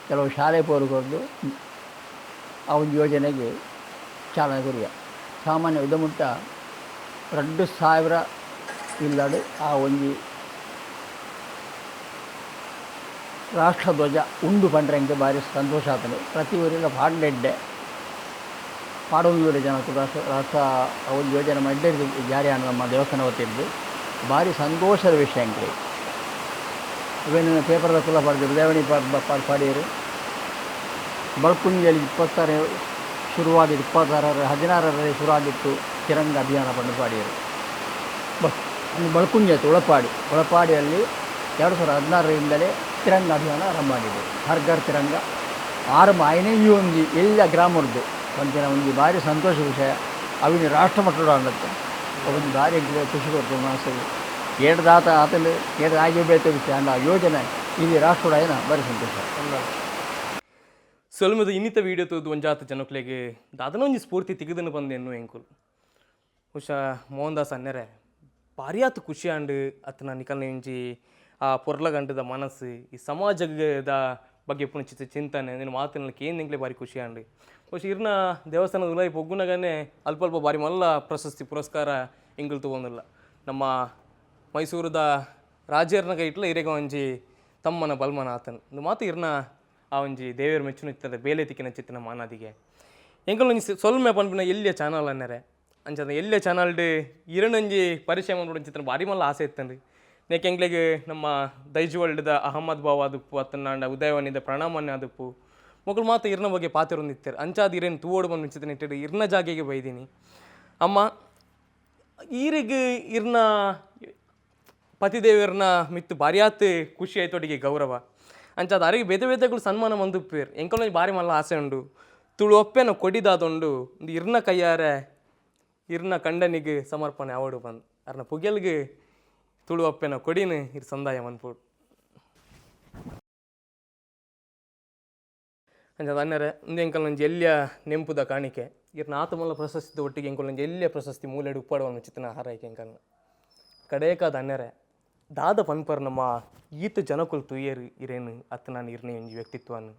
ಕೆಲವು ಶಾಲೆ ಪೋರು ಕೊರ್ದು ಆ ಒಂದು ಯೋಜನೆಗೆ ಚಾಲನೆ ಕೊರಿಯ ಸಾಮಾನ್ಯ ಉದಮುಟ್ಟ 2,000 ಇಲ್ಲಡು ಆ ಒಂದು ರಾಷ್ಟ್ರಧ್ವಜ ಉಂಡು ಪಂಡ್ರಂಗೆ ಭಾರಿ ಸಂತೋಷ ಆಗ್ತದೆ ಪ್ರತಿ ಊರಿನ ಪಾಡ್ಲೆಡ್ಡೆ ಪಾಡೊಂದೂರು ಜನ ರಾಷ್ಟ್ರ ಒಂದು ಯೋಜನೆ ಮಾಡಿದ್ದು ಜಾರಿ ನಮ್ಮ ದೇವಸ್ಥಾನ ಹೊತ್ತಿದ್ದು ಭಾರಿ ಸಂತೋಷದ ವಿಷಯ ಅಂಕಲಿ ಇವೇನು ಪೇಪರ್ದ ಕುಲ ಪಡೆದು ಉದಯವಾಣಿ ಪಾಡಿಯರು ಬಳ್ಕುಂಜಲ್ಲಿ 26 ಶುರುವಾಗಿದ್ದು 16ರಲ್ಲಿ ಶುರುವಾಗಿತ್ತು ತಿರಂಗ ಅಭಿಯಾನ ಪಂಡು ಪಾಡಿಯರು ಬಳ್ಕುಂಜತ್ತು ಒಳಪಾಡಿಯಲ್ಲಿ 2016ರಿಂದಲೇ ತಿರಂಗ ಅಭಿಯಾನ ಆರಂಭ ಮಾಡಿದೆ ಹರ್ ಘರ್ ತಿರಂಗ ಆರಂಭ ಆಯ್ನೇ ಈ ಒಂದು ಎಲ್ಲ ಗ್ರಾಮದ್ದು ಒಂದಿನ ಒಂದು ಭಾರಿ ಸಂತೋಷ ವಿಷಯ ಅವಿನ ರಾಷ್ಟ್ರ ಮಟ್ಟದ ಅನ್ನತ್ತೆ ಒಂದು ಭಾರಿ ಖುಷಿ ಕೊಡ್ತದೆ ಮನಸ್ಸಿಗೆ ಏಡ್ದಾತ ಆತಲು ಏಡು ಆಗಿ ಬೇತ ವಿಷಯ ಅಂಡ ಯೋಜನೆ ಇಲ್ಲಿ ರಾಷ್ಟ್ರ ಏನ ಭಾರಿ ಸಂತೋಷ ಸೊಲ್ಮೆದ ಇನ್ನಿತ ವೀಡಿಯೋ ತೋದು ಒಂಜಾತ ಜನಕ್ಲೆಗೆ ದಾದನ ಒಂಜಿ ಸ್ಫೂರ್ತಿ ತೆಗೆದನು ಬಂದೆನ್ನು ಎಂಕುಲು ಹುಷಾ ಮೋಹನ್ ದಾಸ್ ಅನ್ನೆರೆ ಭಾರಿ ಆತು ಖುಷಿ ಅಂಡು ಅತನ ನಿಕಲ್ನ ಒಂಜಿ ಆ ಪೊರ್ಲಗಂಟದ ಮನಸ್ಸು ಈ ಸಮಾಜದ ಬಗ್ಗೆ ಪುನಚಿತ ಚಿಂತನೆ ನಿನ್ನ ಮಾತಿನಲ್ಲಿ ಕೇಂದ್ರೇ ಭಾರಿ ಖುಷಿ ಅಂಡು ಬಹುಶಃ ಇರ್ನ ದೇವಸ್ಥಾನದ ಉಲಾಯಿ ಪೊಗ್ಗುನಗನೆ ಅಲ್ಪ ಭಾರಿ ಮಲ್ಲ ಪ್ರಶಸ್ತಿ ಪುರಸ್ಕಾರ ಇಂಗಲ್ ತಗೊಂಡಿಲ್ಲ ನಮ್ಮ ಮೈಸೂರದ ರಾಜೇರ್ನ ಕೈ ಇಟ್ಲ ಇರೇಗ ಒಂಜಿ ತಮ್ಮನ ಬಲ್ಮನ ಆತನ ಒಂದು ಮಾತು ಇರ್ನ ಆ ಒಂಜಿ ದೇವರ ಮೆಚ್ಚುನ ಇರ್ತದೆ ಬೇಲೆ ತಿಕ್ಕಿನ ಚಿತ್ತಿನ ಮಾನದಿಗೆ ಎಂಕಲ್ ಒಂಜಿ ಸೊಲ್ಮೆ ಪನ್ಪಿನ ಎಲ್ಲಿಯ ಚಾನಲ್ ಅನ್ನರೆ ಅಂಚದ ಎಲ್ಲಿಯ ಚಾನಲ್ಡ್ ಇರಣಂಜಿ ಪರಿಚಯ ಮಾಡ್ಬಿಡೋ ಚಿತ್ರ ಭಾರಿ ಮಲ್ಲ ಆಸೆ ಇತ್ತನ್ರಿ ನೆಕ್ ಎಂಗ್ಲಿಗೆ ನಮ್ಮ ದೈಜ್ ವರ್ಲ್ಡ್ದ ಅಹಮದ್ ಬಾವ್ ಅದಪ್ಪು ಅತ್ತನಾಂಡ ಉದಯವಾಣಿದ ಪ್ರಣಾಮನ್ಯ ಅದಪ್ಪು ಮಕ್ಕಳು ಮಾತು ಇರ್ನ ಬಗ್ಗೆ ಪಾತಿರೊಂದಿತ್ತಾರೆ ಅಂಚಾದ ಇರೇನು ತೂವೋಡು ಬಂದು ಚಿತ್ರ ಇಟ್ಟಿದ್ದು ಇರ್ನ ಜಾಗೆಗೆ ಬೈದೀನಿ ಅಮ್ಮ ಈರಿಗೆ ಇರ್ನ ಪತಿದೇವರನ್ನ ಮಿತ್ತು ಭಾರಿಯಾತ್ ಖುಷಿ ಆಯ್ತೊಟ್ಟಿಗೆ ಗೌರವ ಅಂಚಾದ ಅರಿಗೆ ಬೇತೆ ಬೇತೆಗಳು ಸನ್ಮಾನ ಮಂದುಪ್ಪೇರು ಎಂಕಲ್ ಭಾರಿ ಮಲ್ಲ ಆಸೆ ಉಂಡು ತುಳು ಒಪ್ಪೆನ ಕೊಡಿದಾದೊಂಡು ಒಂದು ಇರ್ನ ಕೈಯಾರೆ ಇರ್ನ ಕಂಡನಿಗೆ ಸಮರ್ಪಣೆ ಅವಡು ಬಂದು ಅರ್ನ ಪುಗೆಲ್ಗೆ ತುಳು ಒಪ್ಪೆನ ಕೊಡಿನ ಇರ್ ಸಂದಾಯ ಮನ್ಪೋಡು ಅಂಚದ ಅನ್ನರೆ ಒಂದು ಎಂಕಲ್ ನಂಜಿ ಎಲ್ಲಿಯ ನೆಂಪುದ ಕಾಣಿಕೆ ಇರ್ನ ಆತಮಲ್ಲ ಪ್ರಶಸ್ತಿದ ಒಟ್ಟಿಗೆ ಎಂಕಲ್ ನಂಜಿ ಎಲ್ಲಿಯ ಪ್ರಶಸ್ತಿ ಮೂಲೆಡು ಉಪ್ಪಾಡುವ ಚಿತ್ತನ ಹಾರೈಕೆ ಎಂಕಲ್ನ ಕಡೇಕಾದ ಅನ್ನರೆ ದಾದ ಪನ್ಪರ್ ನಮ್ಮ ಈತ ಜನಕುಲ್ ತುಯ್ಯರು ಇರೇನು ಅತ್ತ ನಾನು ಇರ್ನೇ ಒಂಜಿ ವ್ಯಕ್ತಿತ್ವವನ್ನು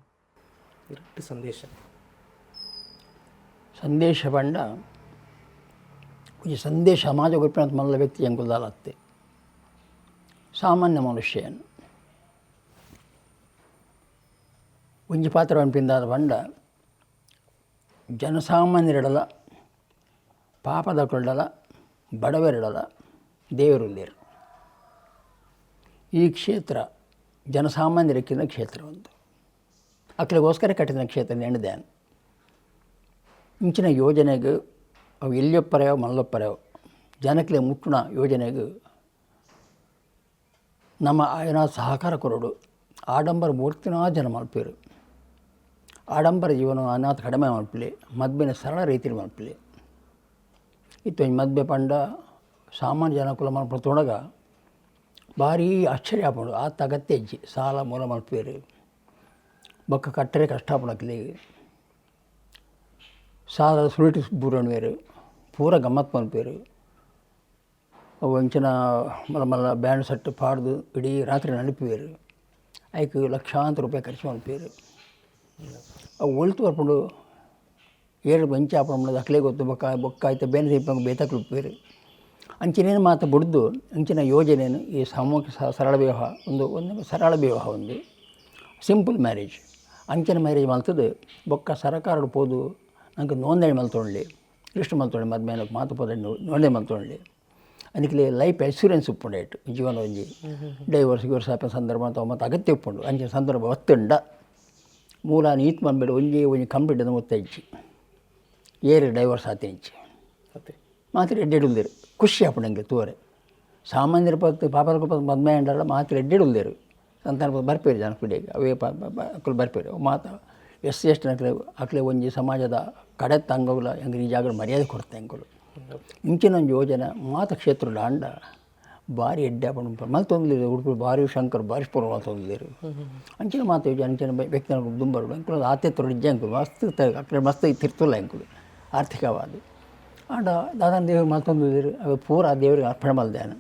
ಇರಟ್ಟು ಸಂದೇಶ ಪಂಡ ಈ ಸಂದೇಶ ಸಮಾಜ ಗುರುಪಿನ ಮಲ್ಲ ವ್ಯಕ್ತಿ ಎಂಕುಲ್ದಾಲತ್ತೆ ಸಾಮಾನ್ಯ ಮನುಷ್ಯನು ಒಂಜಿ ಪಾತ್ರ ಪನ್ಪಿಂದಾದ ಪಂಡ ಜನಸಾಮಾನ್ಯರಿಡಲ ಪಾಪದ ಕೊಳ್ಳಲ ಬಡವರಿಡಲ ದೇವರುಳ್ಳೇರು ಈ ಕ್ಷೇತ್ರ ಜನಸಾಮಾನ್ಯರಕ್ಕಿಂತ ಕ್ಷೇತ್ರ ಒಂದು ಅಕ್ಲಿಗೋಸ್ಕರ ಕಟ್ಟಿದ ಕ್ಷೇತ್ರ ನೆನೆದೇನು ಇಂಚಿನ ಯೋಜನೆಗೆ ಅವು ಎಲ್ಲಿಯೊಪ್ಪರೆಯೋ ಮಲ್ಲೊಪ್ಪರೆಯೋ ಜನಕ್ಕೆ ಮುಟ್ಟಿನ ಯೋಜನೆಗೆ ನಮ್ಮ ಆಯನ ಸಹಕಾರ ಕೊರಡು ಆಡಂಬರ ಮೂರ್ತಿನ ಜನ ಮಲ್ಪೇರು ಆಡಂಬರ ಜೀವನ ಅನಾಥ ಕಡಿಮೆ ಮಲ್ಪಲಿ ಮದ್ವೆನ ಸರಳ ರೀತಿಯಲ್ಲಿ ಮಲ್ಪಲಿ ಇತ್ತು ಮದ್ವೆ ಪಂಡ ಸಾಮಾನ್ಯ ಜನಕುಲ ಮಲ್ಪೊಳಗ ಭಾರಿ ಆಶ್ಚರ್ಯ ಆಪಡು ಆತ ಅಗತ್ಯ ಹೆಜ್ಜೆ ಸಾಲ ಮೂಲ ಮಲ್ಪೇರು ಬೊಕ್ಕ ಕಟ್ಟರೆ ಕಷ್ಟಪಡಕ್ಲಿ ಸಾದ ಸುಳಿಟಿ ಬೂರಣ ಬೇರು ಪೂರ ಗಮ್ಮತ್ ಮಲ್ಪೇರು ಅವು ಅಂಚಿನ ಮಲ್ಲ ಮಲ್ಲ ಬ್ಯಾಂಡ್ ಸೆಟ್ ಪಾಡ್ದು ಇಡೀ ರಾತ್ರಿ ನಡಿಪೇರು ಐಕ್ ಲಕ್ಷಾಂತರ ರೂಪಾಯಿ ಖರ್ಚು ಮಲ್ಪೇರು ಅವು ಒಳ್ತು ಬರ್ಕೊಂಡು ಏಳು ಬಂಚ ಹಾಕೊಂಡು ಅಕ್ಲೆ ಗೊತ್ತು ಬೊಕ್ಕ ಆಯ್ತು ಬೇನೆ ಸಿಪ್ಪಂಗೆ ಬೇತಕ್ಲಿಪ್ಪೇರು ಅಂಚಿನೇನು ಮಾತು ಬಿಡ್ದು ಅಂಚಿನ ಯೋಜನೆಯನ್ನು ಈ ಸಾಮೂಹಿಕ ಸರಳ ವಿವಾಹ ಒಂದು ಸರಳ ವಿವಾಹ ಒಂದು ಸಿಂಪಲ್ ಮ್ಯಾರೇಜ್ ಅಂಚಿನ ಮ್ಯಾರೇಜ್ ಮಲ್ತದ್ದು ಬೊಕ್ಕ ಸರಕಾರ ಪೋದು ನಂಗೆ ನೋಂದಣಿ ಮಲ್ತೊಳ್ಳಿ ಲಿಸ್ಟ್ ಮಲ್ತೊಳ್ಳಿ ಮದ್ಮೇಲೆ ಮಾತು ಪೋದ ನೋಂದಣಿ ಮಲ್ತೊಳ್ಳಿ ಅದಕ್ಕೆ ಲೈಫ್ ಇನ್ಶೂರೆನ್ಸ್ ಉಪ್ಪುಂಡು ಜೀವನ ಒಂಜಿ ಡೈವರ್ಸ್ ಆಪ ಸಂದರ್ಭ ಅಂತ ಮತ್ತು ಅಗತ್ಯ ಉಪ್ಪುಂಡು ಅಂಚಿನ ಸಂದರ್ಭ ಒತ್ತುಂಡ ಮೂಲ ನೀತ್ ಬಂದ್ಬಿಡು ಒಂಜಿ ಕಂಪ್ಲೀಟ್ ಅದು ಮುತ್ತಂಚಿ ಏರು ಡೈವರ್ಸ್ ಆತಂಚಿ ಮಾತ್ರ ಎಡ್ಡೆಡುಲ್ದೇರು ಖುಷಿ ಆಪುಂಡು ತೋರೆ ಸಾಮಾನ್ಯರ ಪತ್ತು ಪಾಪದ ಮದ್ಮೆ ಅಂಡಲ್ಲ ಮಾತ್ರ ಎಡ್ಡೆಡುಲ್ದೇರು ಸಂತಾನ ಬರ್ಪೇರು ಜನ ಪಿಡಿಗೆ ಅವೇ ಅಕ್ಕಲು ಬರ್ಪೇರು ಮಾತ ಎಷ್ಟು ಅಕ್ಲೆ ಒಂಜಿ ಸಮಾಜದ ಕಡೆತ್ತ ಅಂಗವುಲ ಹೆಂಗೆ ಈ ಜಾಗ ಮರ್ಯಾದೆ ಕೊಡ್ತೆ ಅಂಕಲು ಇಂಚಿನ ಯೋಜನೆ ಮಾತ ಕ್ಷೇತ್ರದ ಅಂಡ ಭಾರಿ ಎಡ್ಡೆ ಆಪುಂಡು ಮಲ್ತೊಂದಿರು ಉಡುಪು ಭಾರಿ ಶಂಕರ್ ಭಾರಿ ಪೂರ್ವ ಮಲ್ತೊಂದಿರು ಅಂಚಿನ ಮಾತು ಯೋಜನೆ ಅಂಚಿನ ವ್ಯಕ್ತಿನ ದುಂಬರು ಅಂಕಲು ಆತ್ಯತ್ವರು ಇಜ್ಜೆ ಅಂಕಲು ಮಸ್ತ್ ಅಕ್ಕಡೆ ಮಸ್ತ್ ತಿರ್ತಲ್ಲ ಅಂಕಲು ಆರ್ಥಿಕವಾದ ಆಂಡ ದಾದಾನ ದೇವ್ರಿಗೆ ಮಲ್ತೊಂದಿರು ಅವು ಪೂರ ಆ ದೇವ್ರಿಗೆ ಅರ್ಪಣೆ ಮಲ್ದೇನು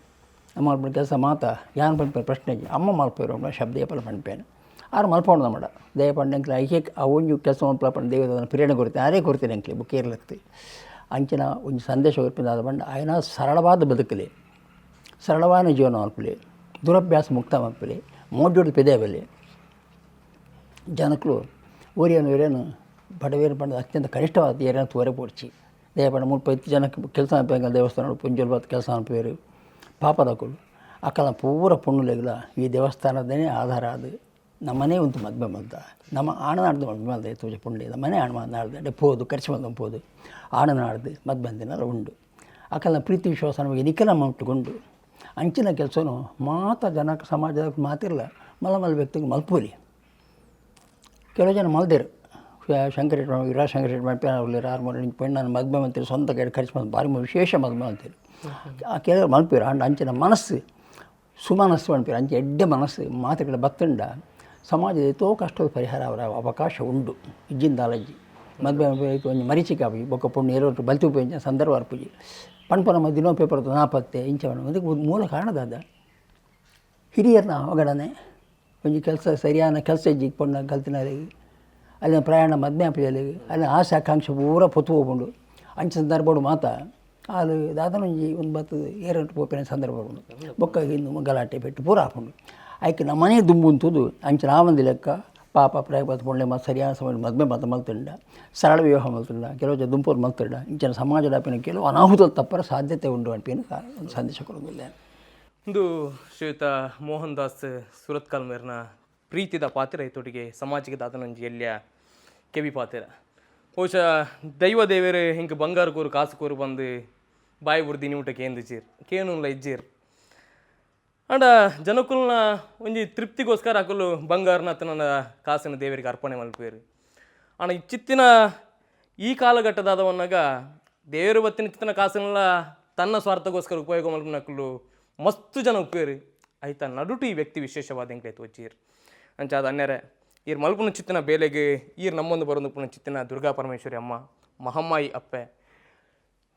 ನಮ್ಮ ಮಲ್ಪನ ಕೆಲಸ ಮಾತ ಯಾನ್ ಪಂಪೇನು ಪ್ರಶ್ನೆಗೆ ಅಮ್ಮ ಮಲ್ಪೇರು ಶಬ್ದ ಏಪಲ ಪಂಪೇನು ಆರು ಮಲ್ಪೋಣ ನಮ್ಮಡ ದಯ ಪಂಡಂಕ್ಲೆ ಐಕೆ ಆ ಒಂಜು ಕೆಲಸ ಮಲ್ಪನ ದೇವದ ಪ್ರೇರಣೆ ಕೊಡ್ತೇನೆ ಆರೇ ಕೊಡ್ತೇನೆ ಅಂಕ್ಲೆ ಕೇರ್ಲತ್ತಿ ಅಂಚಿನ ಒಂದು ಸಂದೇಶ ಹೊರಪಿದಾದ ಬಂಡ ಆಯ್ನ ಸರಳವಾದ ಬದುಕಲಿ ಸರಳವಾದ ಜೀವನ ಮಲ್ಪಲಿ ದುರಭ್ಯಾಸ ಮುಕ್ತ ಮಲ್ಪಲಿ ಮೋಡ್ಯೋಡು ಪೆದೆಬಲಿ ಜನಕ್ಕಳು ಊರಿಯನು ಬಡವೇರು ಪಂಡ ಅತ್ಯಂತ ಕನಿಷ್ಠವಾದ ಏರಿಯನ್ನು ತೋರೆ ಪೋಡ್ಚಿ ದಯಪಂಡ 30 ಜನಕ್ಕೆ ಕೆಲಸ ಅನ್ಪಂಗ ದೇವಸ್ಥಾನ ಪುಂಜಲ್ ಬಾತ್ ಕೆಲಸ ಅನ್ಪೇರು ಪಾಪದಕ್ಕಳು ಅಕ್ಕಲ ಪೂರ ಪುಣ್ಣುಲೆಗಲ ಈ ದೇವಸ್ಥಾನದೇ ಆಧಾರ ಅದು ನಮ್ಮನೇ ಒಂದು ಮದ್ಮೆ ಮಲ್ದ ನಮ್ಮ ಆಣನಾಡ್ದು ಮದ್ಮೆ ಮಲ್ದ ತೂಜ ಪುಂಡಿ ನಮ್ಮನೇ ಆಣ ನಾಡ್ದು ಪೋದು ಖರ್ಚು ಮಲ್ದ ಪೋದು ಆಣನಾಡ್ದು ಮದ್ಬಂದಿನ ಉಂಡು ಅಕ್ಕಲ ಪ್ರೀತಿ ವಿಶ್ವಾಸ ನಮಗೆ ನಿಖಲ ಮಟ್ಟುಕೊಂಡು ಅಂಚಿನ ಕೆಲಸನು ಮಾತ ಜನಕ್ಕೆ ಸಮಾಜದ ಮಾತಿರಲ್ಲ ಮಲ ವ್ಯಕ್ತಿಗೆ ಮಲ್ಪೋಲಿ ಕೆಲವು ಜನ ಮಲ್ದೇರು ಶಂಕರ ವಿರಾ ಶಂಕರ ಮಲ್ಪೇರು 6 ಪೆಣ್ಣನ್ನು ಮದ್ಮೆ ಅಂತೀರಿ ಸ್ವಂತ ಕೈ ಖರ್ಚು ಮಾಡಿ ಭಾರಿ ವಿಶೇಷ ಮದ್ಮೆ ಅಂತೀರಿ ಆ ಕೆಲವರು ಮಲ್ಪೇರು ಅಂಡ ಅಂಚಿನ ಮನಸ್ಸು ಸುಮನಸ್ಸು ಅನ್ಪೇರು ಅಂಚೆ ಎಡ್ಡೆ ಮನಸ್ಸು ಮಾತುಗಳ ಬತ್ತಂಡ ಸಮಾಜದ ಎಷ್ಟೋ ಕಷ್ಟದ ಪರಿಹಾರ ಅವರ ಅವಕಾಶ ಉಂಡು ಇಜ್ಜಿಂದ ಅಲಜ್ಜಿ ಮದ್ವೆ ಒಂದು ಮರೀಚಿಕೆ ಆಪಿ ಬೊಕ್ಕ ಪುಣ್ಯ ಏರೋಟ್ಟು ಬಲ್ತಿ ಉಪಯೋಗ ಸಂದರ್ಭ ಅರ್ಪುಜಿ ಪಣ್ಪನ ಮದ್ದಿನೋ ಪೇಪರ್ ನಾಪತ್ತೆ ಇಂಚವಣ ಅದಕ್ಕೆ ಮೂಲ ಕಾರಣದಾದ ಹಿರಿಯರನ್ನ ಅವಗಡನೆ ಒಂಜಿ ಕೆಲಸ ಸರಿಯಾದ ಕೆಲಸ ಇಜ್ಜಿ ಪೊಣ್ಣ ಕಲ್ತಿನಲ್ಲಿ ಅಲ್ಲಿನ ಪ್ರಯಾಣ ಮದ್ಮೆ ಆಪಿಯಲ್ಲಿ ಅಲ್ಲಿ ಆಸೆ ಆಕಾಂಕ್ಷೆ ಪೂರ ಪೊತ್ತು ಹೋಗ್ಕೊಂಡು ಅಂಚ ಸಂದರ್ಭಗಳು ಮಾತ ಅದು ದಾದನೊಂಜಿ ಒಂದು ಬತ್ತು ಏರಂಟು ಪೋಪಿನ ಸಂದರ್ಭ ಉಂಡು ಬೊಕ್ಕ ಇನ್ನು ಗಲಾಟೆ ಪೆಟ್ಟು ಪೂರ ಹಾಕೊಂಡು ಆಯ್ಕೆ ನಮ್ಮನೇ ದುಂಬುಂತುದು ಅಂಚೆ ನಾವಂದಿ ಲೆಕ್ಕ ಪಾಪ ಪ್ರಯತ್ನ ಪೊಳ್ಳೆ ಮತ್ತು ಸರಿಯಾದ ಸಮಯ ಮದ್ಮೆ ಮತ್ತು ಮಲ್ತಂಡ ಸರಳ ವಿವಾಹ ಮಲ್ತಂಡ ಕೆಲವು ಜನ ದುಂಪೂರು ಮಲ್ತಂಡ ಇಂಚಿನ ಸಮಾಜದ ಅಪಿನ ಕೆಲವು ಅನಾಹುತ ತಪ್ಪರ ಸಾಧ್ಯತೆ ಉಂಡು ಅನ್ಪೇನು ಒಂದು ಸಂದೇಶ ಕೊಡೋದಿಲ್ಲ ಒಂದು ಶ್ರೀಯುತ ಮೋಹನ್ ದಾಸ್ ಸುರತ್ಕಲ್ ಮೇರ್ನ ಪ್ರೀತಿದ ಪಾತ್ರ ಇತೊಟ್ಟಿಗೆ ಸಮಾಜಕ್ಕೆ ದಾದನೊಂಜಿ ಎಲ್ಯ ಕೆವಿ ಪಾತ್ರ ಬಹುಶಃ ದೈವ ದೇವರು ಹಿಂಗೆ ಬಂಗಾರ ಕೂರು ಕಾಸು ಕೂರು ಬಂದು ಬಾಯಿ ಬುಡ್ದಿನಿ ಊಟಕ್ಕೆ ಏಂದಿಚೀರ್ ಕೇನುಲ್ಲ ಇಜ್ಜೀರ್ ಅಂಡ ಜನಕ್ಕುಲ್ನ ಒಂಜಿ ತೃಪ್ತಿಗೋಸ್ಕರ ಹಾಕಲು ಬಂಗಾರನ ನನ್ನ ಕಾಸಿನ ದೇವರಿಗೆ ಅರ್ಪಣೆ ಮಲ್ಪೇರು ಅಣ್ಣ ಇಚ್ಚಿತ್ತಿನ ಈ ಕಾಲಘಟ್ಟದಾದವನ್ನಾಗ ದೇವರು ಬತ್ತಿನ ಚಿತ್ತಿನ ಕಾಸನ್ನೆಲ್ಲ ತನ್ನ ಸ್ವಾರ್ಥಗೋಸ್ಕರ ಉಪಯೋಗ ಮಲ್ಪನಕ್ಕಲು ಮಸ್ತು ಜನ ಉಪ್ಪೇರು ಆಯ್ತಾ ನಡುಟು ಈ ವ್ಯಕ್ತಿ ವಿಶೇಷವಾದ ಹೆಂಗೆ ತೋಚೀರ್ ಅಂಚ ಅದು ಅನ್ಯರೆ ಈರ್ ಮಲ್ಪುನ ಚಿತ್ತಿನ ಬೇಲೆಗೆ ಈರ್ ನಮ್ಮೊಂದು ಬರೋದು ಪುನ ಚಿತ್ತಿನ ದುರ್ಗಾ ಪರಮೇಶ್ವರಿ ಅಮ್ಮ ಮಹಮ್ಮಾಯಿ ಅಪ್ಪೆ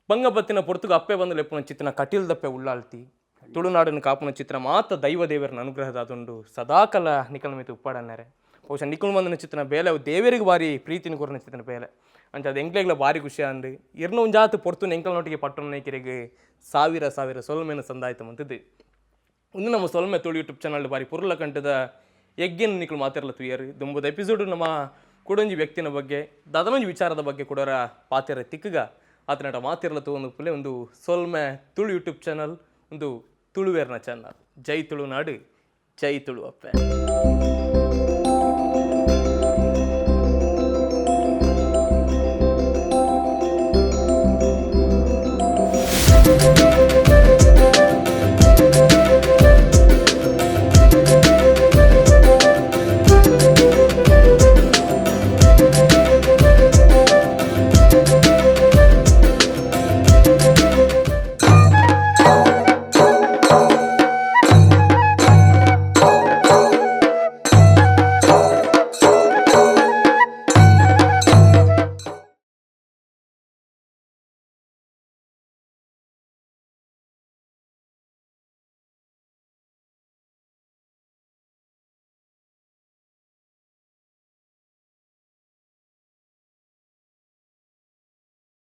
ಬಂಗಬತ್ತಿನ ಪೊರ್ತುಗ ಅಪ್ಪೆ ಬಂದು ಲೆಪ್ಪುನ ಚಿತ್ತಿನ ಕಟೀಲ್ದಪ್ಪೆ ಉಳ್ಳಾಳ್ತಿ ತುಳುನಾಡಿನ ಕಾಪುನ ಚಿತ್ರ ಮಾತ್ರ ದೈವ ದೇವರನ್ನ ಅನುಗ್ರಹದಾದುಂಡು ಸದಾಕಾಲ ನಿಕಲ ಮಿತು ಉಪ್ಪಾಡನ್ಯಾರೆ ಬಹುಶಃ ನಿಕಲ್ ಮಂದಿನ ಚಿತ್ರನ ಬೇಲೆ ದೇವರಿಗೆ ಭಾರಿ ಪ್ರೀತಿನ ಕೊರನ ಚಿತ್ರನ ಬೇಲೆ ಅಂಚ ಅದು ಎಂಕ್ಲೆಗ್ಲ ಭಾರಿ ಖುಷಿ ಅಂದು ಇರ್ನ ಒಂದು ಜಾತು ಪೊರ್ತು ಎಂಕಲ್ನೊಟ್ಟಿಗೆ ಪಟ್ಟಣಕಿರಿಗೆ ಸಾವಿರ ಸೊಲ್ಮೆನ ಸಂದಾಯ್ತು ಅಂತಿದ್ದು ಒಂದು ನಮ್ಮ ಸೊಲ್ಮೆ ತುಳು ಯೂಟ್ಯೂಬ್ ಚಾನಲ್ ಭಾರಿ ಪುರ್ಲ ಕಂಟದ ಯಜ್ಞನ ನಿಕಲು ಮಾತಿರಲ್ಲ ತುಯ್ಯರು ದುಂಬುದ ಎಪಿಸೋಡು ನಮ್ಮ ಕೂಡೊಂಜಿ ವ್ಯಕ್ತಿನ ಬಗ್ಗೆ ದಾದನೊಂಜಿ ವಿಚಾರದ ಬಗ್ಗೆ ಕೊಡೋರ ಪಾತಿರ ತಿಕ್ಕಗ ಆತನಟ ಮಾತಿರಲ್ಲ ಒಂದು ಪುಲೆ ಒಂದು ಸೊಲ್ಮೆ ತುಳು ಯೂಟ್ಯೂಬ್ ಚಾನಲ್ ಒಂದು ತುಳುವೇರ್ನ ಚಾನಲ್ ಜೈ ತುಳುನಾಡು ಜೈ ತುಳು ಅಪ್ಪೆ.